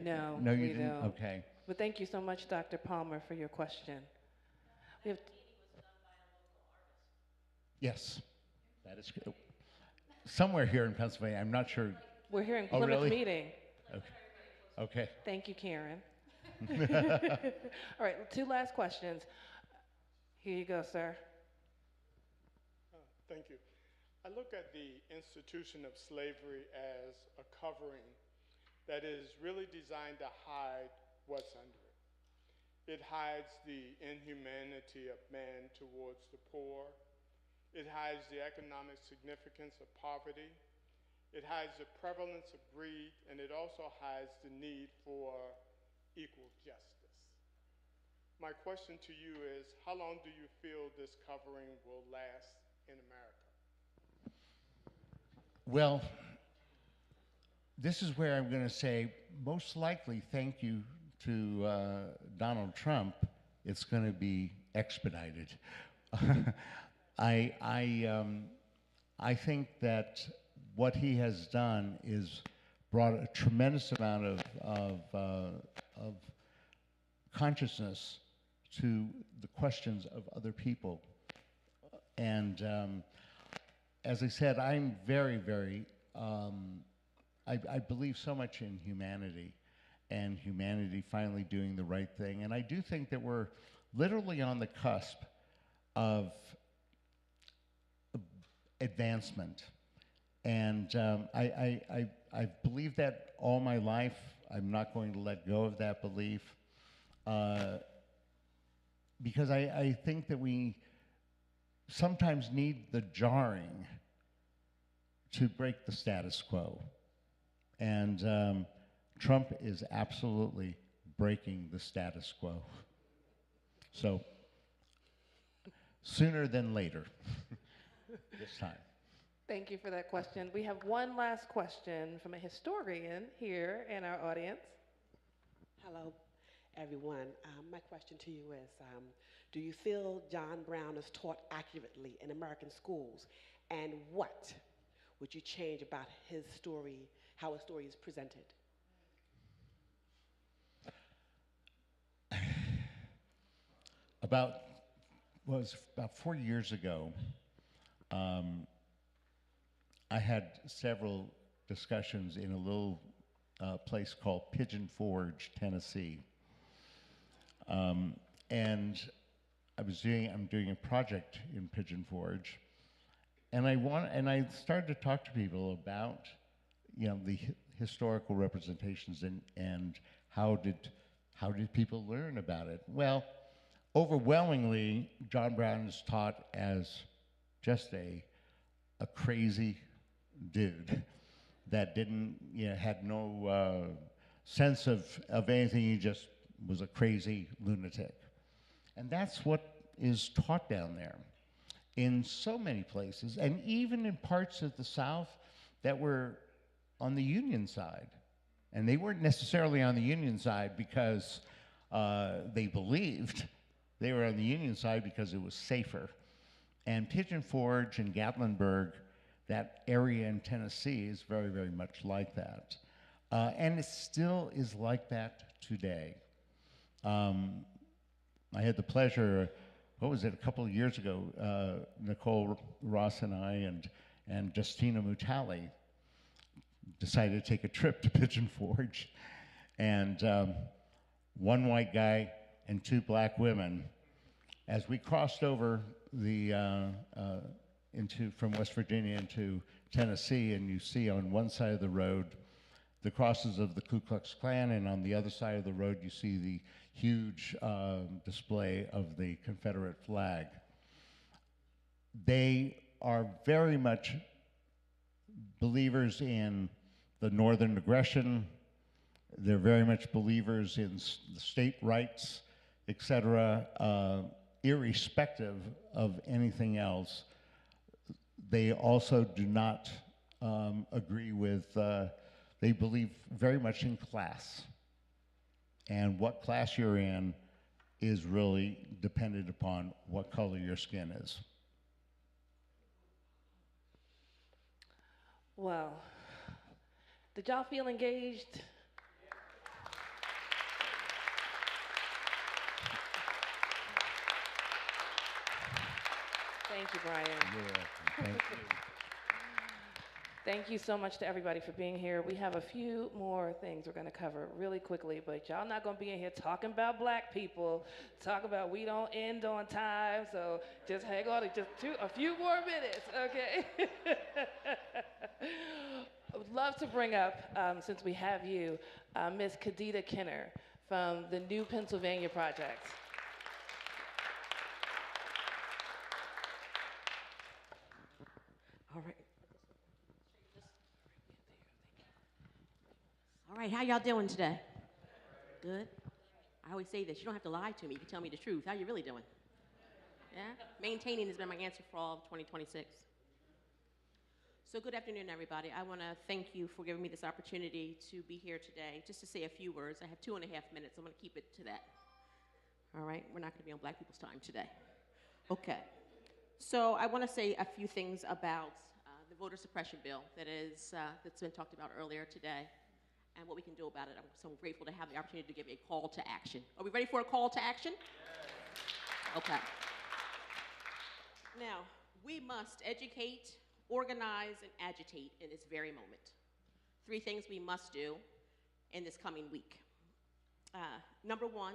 No, no, you we didn't. don't. Okay. But thank you so much, Dr. Palmer, for your question. We have Yes, that is good. Somewhere here in Pennsylvania, I'm not sure. We're here in Oh, Plymouth really? meeting. Okay. Thank you, Karen. All right, two last questions. Here you go, sir. Thank you. I look at the institution of slavery as a covering that is really designed to hide what's under it. It hides the inhumanity of man towards the poor. It hides the economic significance of poverty. It hides the prevalence of greed, and it also hides the need for equal justice. My question to you is, how long do you feel this covering will last in America? Well, this is where I'm going to say, most likely, thank you to Donald Trump, it's going to be expedited. I think that what he has done is brought a tremendous amount of consciousness to the questions of other people. And as I said, I'm very, very, I believe so much in humanity and humanity finally doing the right thing. And I do think that we're literally on the cusp of advancement. And I've believed that all my life. I'm not going to let go of that belief because I think that we sometimes need the jarring to break the status quo. And Trump is absolutely breaking the status quo. So sooner than later this time. Thank you for that question. We have one last question from a historian here in our audience. Hello, everyone. My question to you is, do you feel John Brown is taught accurately in American schools? And what would you change about his story, how his story is presented? About 4 years ago, I had several discussions in a little place called Pigeon Forge, Tennessee. And I'm doing a project in Pigeon Forge, and I started to talk to people about, the historical representations, and how did people learn about it? Well, overwhelmingly, John Brown is taught as just a crazy dude that didn't, had no sense of anything. He just was a crazy lunatic. And that's what is taught down there in so many places, and even in parts of the South that were on the Union side. And they weren't necessarily on the Union side because they believed. They were on the Union side because it was safer. And Pigeon Forge and Gatlinburg, that area in Tennessee, is very, very much like that. And it still is like that today. I had the pleasure, what was it, a couple of years ago, Nicole Ross and I and Justina Mutali decided to take a trip to Pigeon Forge. And one white guy and two black women, as we crossed over from West Virginia into Tennessee, and you see on one side of the road the crosses of the Ku Klux Klan, and on the other side of the road you see the huge display of the Confederate flag. They are very much believers in the Northern aggression. They're very much believers in state rights, etc., irrespective of anything else. They also do not agree with, they believe very much in class. And what class you're in is really dependent upon what color your skin is. Well, did y'all feel engaged? Thank you, Brian. Yeah, thank you. Thank you so much to everybody for being here. We have a few more things we're going to cover really quickly, but y'all not going to be in here talking about black people, talk about we don't end on time, so just hang on to a few more minutes, okay? I would love to bring up, since we have you, Miss Kadita Kinner from the New Pennsylvania Project. All right. All right, how y'all doing today? Good? I always say this, you don't have to lie to me, you can tell me the truth. How you really doing? Yeah? Maintaining has been my answer for all of 2026. So good afternoon, everybody. I want to thank you for giving me this opportunity to be here today, just to say a few words. I have 2.5 minutes. I'm going to keep it to that. All right? We're not going to be on black people's time today. Okay. So I want to say a few things about the voter suppression bill that's been talked about earlier today, and what we can do about it. I'm so grateful to have the opportunity to give a call to action. Are we ready for a call to action? Yes. Okay. Now, we must educate, organize, and agitate in this very moment. 3 things we must do in this coming week. Number 1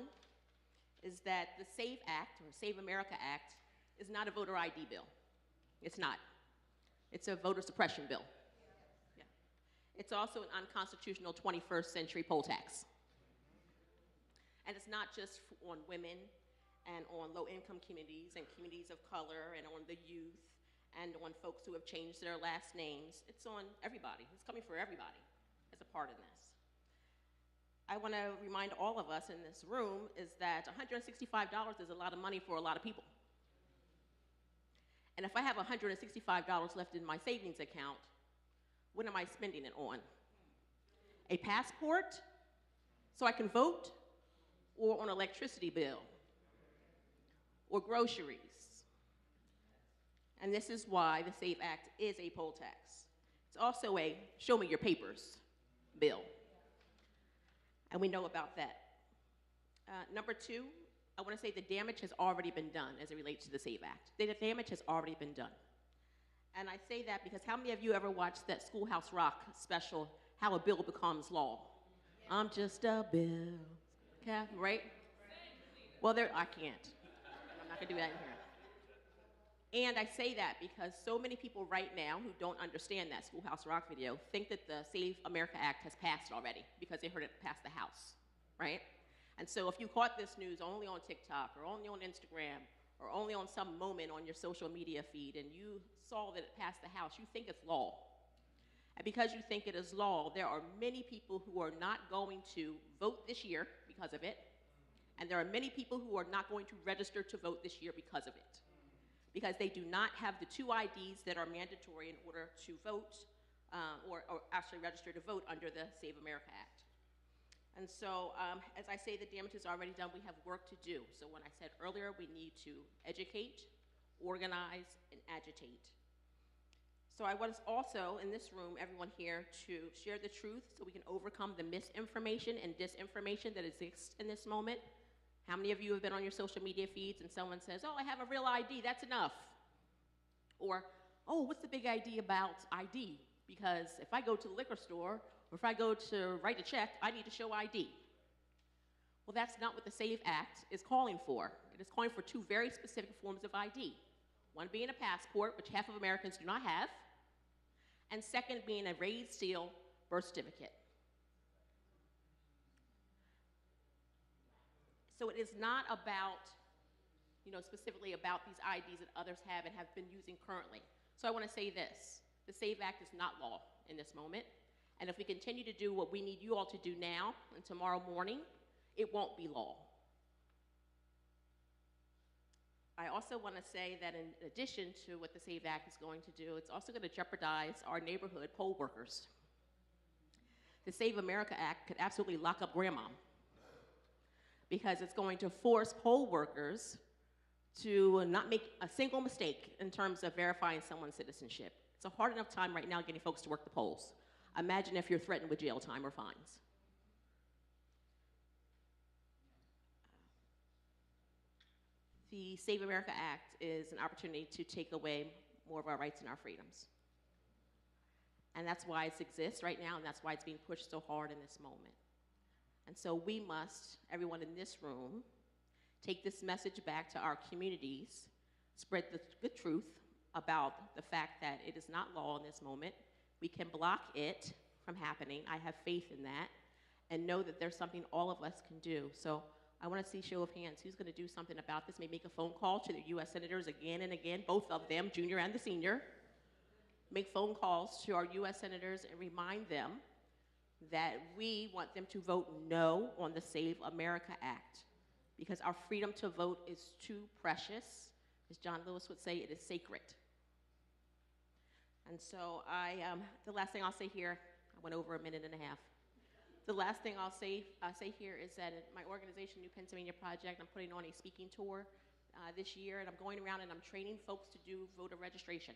is that the SAVE Act, or Save America Act, is not a voter ID bill. It's not. It's a voter suppression bill. Yeah. It's also an unconstitutional 21st century poll tax. And it's not just on women and on low-income communities and communities of color and on the youth and on folks who have changed their last names. It's on everybody. It's coming for everybody as a part of this. I want to remind all of us in this room is that $165 is a lot of money for a lot of people. And if I have $165 left in my savings account, what am I spending it on? A passport so I can vote, or on an electricity bill, or groceries? And this is why the SAVE Act is a poll tax. It's also a show me your papers bill. And we know about that. Number 2, I want to say the damage has already been done as it relates to the SAVE Act. The damage has already been done. And I say that because how many of you ever watched that Schoolhouse Rock special, How a Bill Becomes Law? I'm just a bill. Okay, right? Well, I can't. I'm not going to do that in here. And I say that because so many people right now who don't understand that Schoolhouse Rock video think that the Save America Act has passed already because they heard it pass the House, right? And so if you caught this news only on TikTok or only on Instagram or only on some moment on your social media feed and you saw that it passed the House, you think it's law. And because you think it is law, there are many people who are not going to vote this year because of it, and there are many people who are not going to register to vote this year because of it, because they do not have the 2 IDs that are mandatory in order to vote or actually register to vote under the Save America Act. And so, as I say, the damage is already done. We have work to do. So when I said earlier, we need to educate, organize, and agitate. So I want us also, in this room, everyone here, to share the truth so we can overcome the misinformation and disinformation that exists in this moment. How many of you have been on your social media feeds and someone says, oh, I have a real ID, that's enough? Or, oh, what's the big idea about ID? Because if I go to the liquor store, or if I go to write a check, I need to show ID. Well, that's not what the SAVE Act is calling for. It is calling for 2 very specific forms of ID. One being a passport, which half of Americans do not have, and second being a raised seal birth certificate. So it is not about, specifically about these IDs that others have and have been using currently. So I want to say this. The SAVE Act is not law in this moment. And if we continue to do what we need you all to do now and tomorrow morning, it won't be law. I also want to say that in addition to what the SAVE Act is going to do, it's also going to jeopardize our neighborhood poll workers. The Save America Act could absolutely lock up grandma because it's going to force poll workers to not make a single mistake in terms of verifying someone's citizenship. It's a hard enough time right now getting folks to work the polls. Imagine if you're threatened with jail time or fines. The Save America Act is an opportunity to take away more of our rights and our freedoms. And that's why it exists right now, and that's why it's being pushed so hard in this moment. And so we must, everyone in this room, take this message back to our communities, spread the good truth about the fact that it is not law in this moment. We can block it from happening. I have faith in that, and know that there's something all of us can do. So I want to see show of hands. Who's going to do something about this? Maybe make a phone call to the U.S. senators again and again, both of them, junior and the senior. Make phone calls to our U.S. senators and remind them that we want them to vote no on the Save America Act, because our freedom to vote is too precious. As John Lewis would say, it is sacred. And so the last thing I'll say here, I went over a minute and a half. The last thing I'll say here is that at my organization, New Pennsylvania Project, I'm putting on a speaking tour this year, and I'm going around and I'm training folks to do voter registration.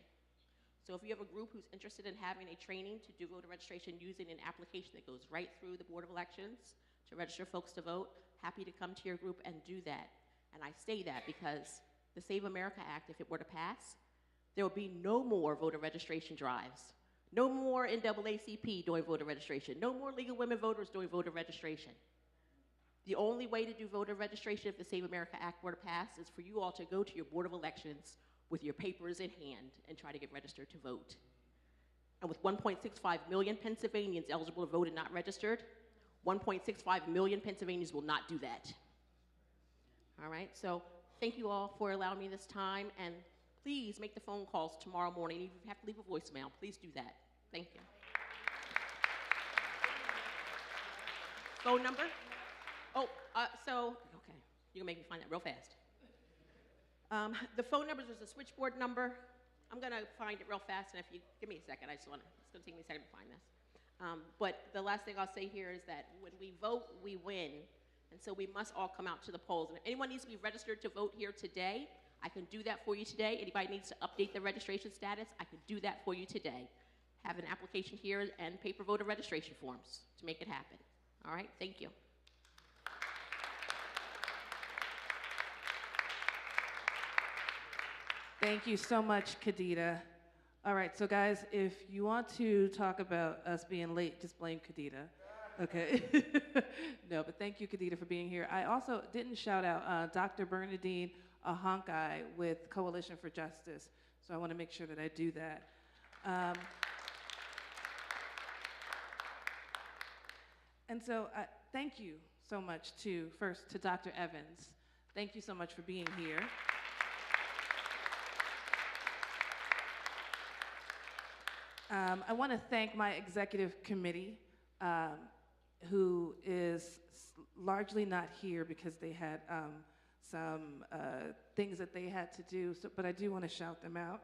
So if you have a group who's interested in having a training to do voter registration using an application that goes right through the Board of Elections to register folks to vote, happy to come to your group and do that. And I say that because the Save America Act, if it were to pass, there will be no more voter registration drives, no more NAACP doing voter registration, no more League of Women Voters doing voter registration. The only way to do voter registration if the Save America Act were to pass is for you all to go to your Board of Elections with your papers in hand and try to get registered to vote. And with 1.65 million Pennsylvanians eligible to vote and not registered, 1.65 million Pennsylvanians will not do that. All right, so thank you all for allowing me this time, and please make the phone calls tomorrow morning. If you have to leave a voicemail, please do that. Thank you. Phone number? Oh, okay, you can make me find that real fast. The phone numbers is a switchboard number. I'm gonna find it real fast, and if you give me a second, it's gonna take me a second to find this. But the last thing I'll say here is that when we vote, we win, and so we must all come out to the polls. And if anyone needs to be registered to vote here today, I can do that for you today. Anybody needs to update their registration status, I can do that for you today. Have an application here and paper voter registration forms to make it happen. All right, thank you. Thank you so much, Kadita. All right, so guys, if you want to talk about us being late, just blame Kadita. Okay. No, but thank you, Kadita, for being here. I also didn't shout out Dr. Bernadine a honk eye with Coalition for Justice. So I want to make sure that I do that. And so thank you so much first to Dr. Evans. Thank you so much for being here. I want to thank my executive committee, who is largely not here because they had some things that they had to do, but I do want to shout them out.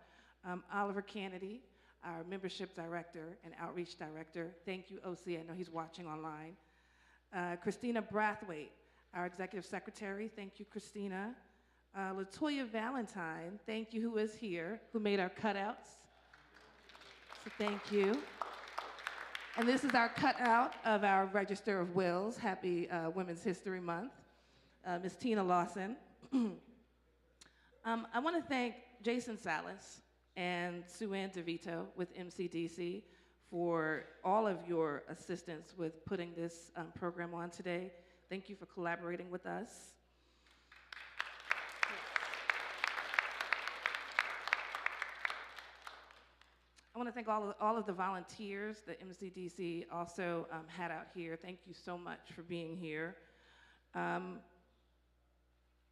Oliver Kennedy, our membership director and outreach director. Thank you, OC. I know he's watching online. Christina Brathwaite, our executive secretary. Thank you, Christina. Latoya Valentine, thank you, who is here, who made our cutouts. So thank you. And this is our cutout of our Register of Wills. Happy Women's History Month. Ms. Tina Lawson. I want to thank Jason Salas and Sue Ann DeVito with MCDC for all of your assistance with putting this program on today. Thank you for collaborating with us. I want to thank all of the volunteers that MCDC also had out here. Thank you so much for being here.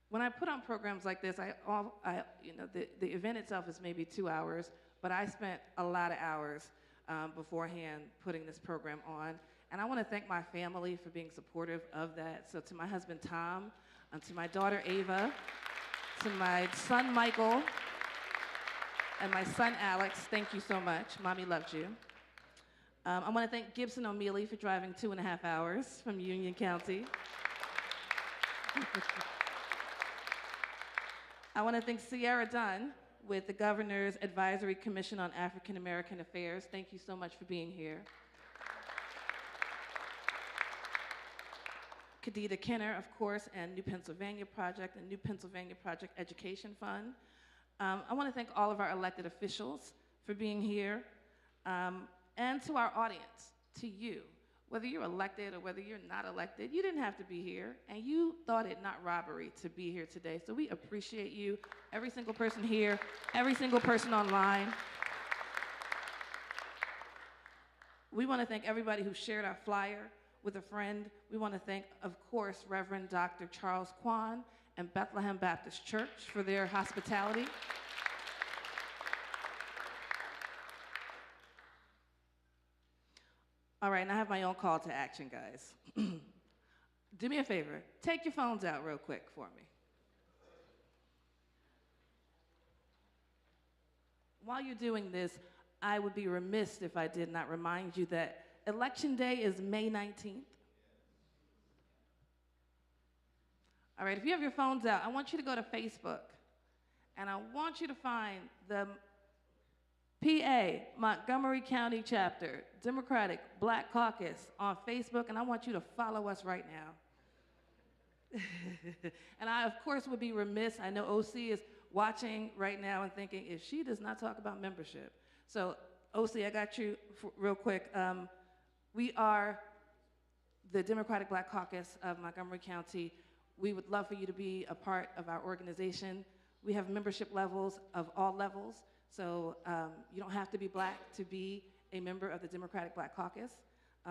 When I put on programs like this, the event itself is maybe 2 hours, but I spent a lot of hours beforehand putting this program on. And I want to thank my family for being supportive of that. So to my husband, Tom, to my daughter, Ava, to my son, Michael, and my son, Alex, thank you so much. Mommy loved you. I want to thank Gibson O'Mealy for driving 2.5 hours from Union County. I want to thank Sierra Dunn with the Governor's Advisory Commission on African American Affairs. Thank you so much for being here. Khadida Kenner, of course, and New Pennsylvania Project and New Pennsylvania Project Education Fund. I want to thank all of our elected officials for being here, and to our audience, to you. Whether you're elected or whether you're not elected, you didn't have to be here, and you thought it not robbery to be here today. So we appreciate you, every single person here, every single person online. We want to thank everybody who shared our flyer with a friend. We want to thank, of course, Reverend Dr. Charles Quann and Bethlehem Baptist Church for their hospitality. All right, and I have my own call to action, guys. Do me a favor, take your phones out real quick for me. While you're doing this, I would be remiss if I did not remind you that Election Day is May 19th. All right, if you have your phones out, I want you to go to Facebook, and I want you to find the PA, Montgomery County Chapter, Democratic Black Caucus on Facebook, and I want you to follow us right now. And I, of course, would be remiss. I know OC is watching right now and thinking, if she does not talk about membership. So, OC, I got you real quick. We are the Democratic Black Caucus of Montgomery County. We would love for you to be a part of our organization. We have membership levels of all levels. So you don't have to be black to be a member of the Democratic Black Caucus.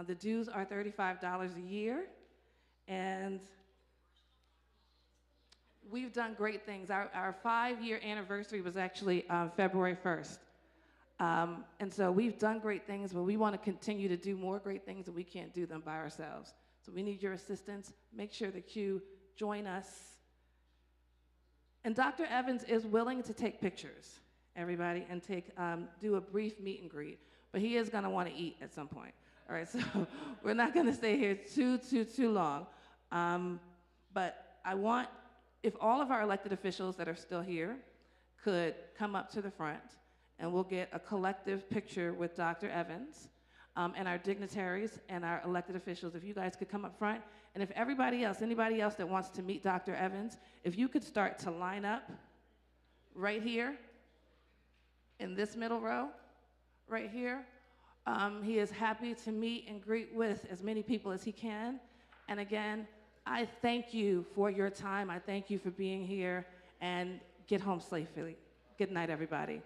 The dues are $35 a year. And we've done great things. Our 5-year anniversary was actually February 1st. And so we've done great things, but we want to continue to do more great things, and we can't do them by ourselves. So we need your assistance. Make sure that you join us. And Dr. Evans is willing to take pictures, everybody, and do a brief meet and greet. But he is going to want to eat at some point. All right, so we're not going to stay here too long. But I want, if all of our elected officials that are still here could come up to the front, and we'll get a collective picture with Dr. Evans and our dignitaries and our elected officials. If you guys could come up front, and if anybody else that wants to meet Dr. Evans, if you could start to line up right here in this middle row, right here. He is happy to meet and greet with as many people as he can. And again, I thank you for your time. I thank you for being here. and get home safely. Good night, everybody.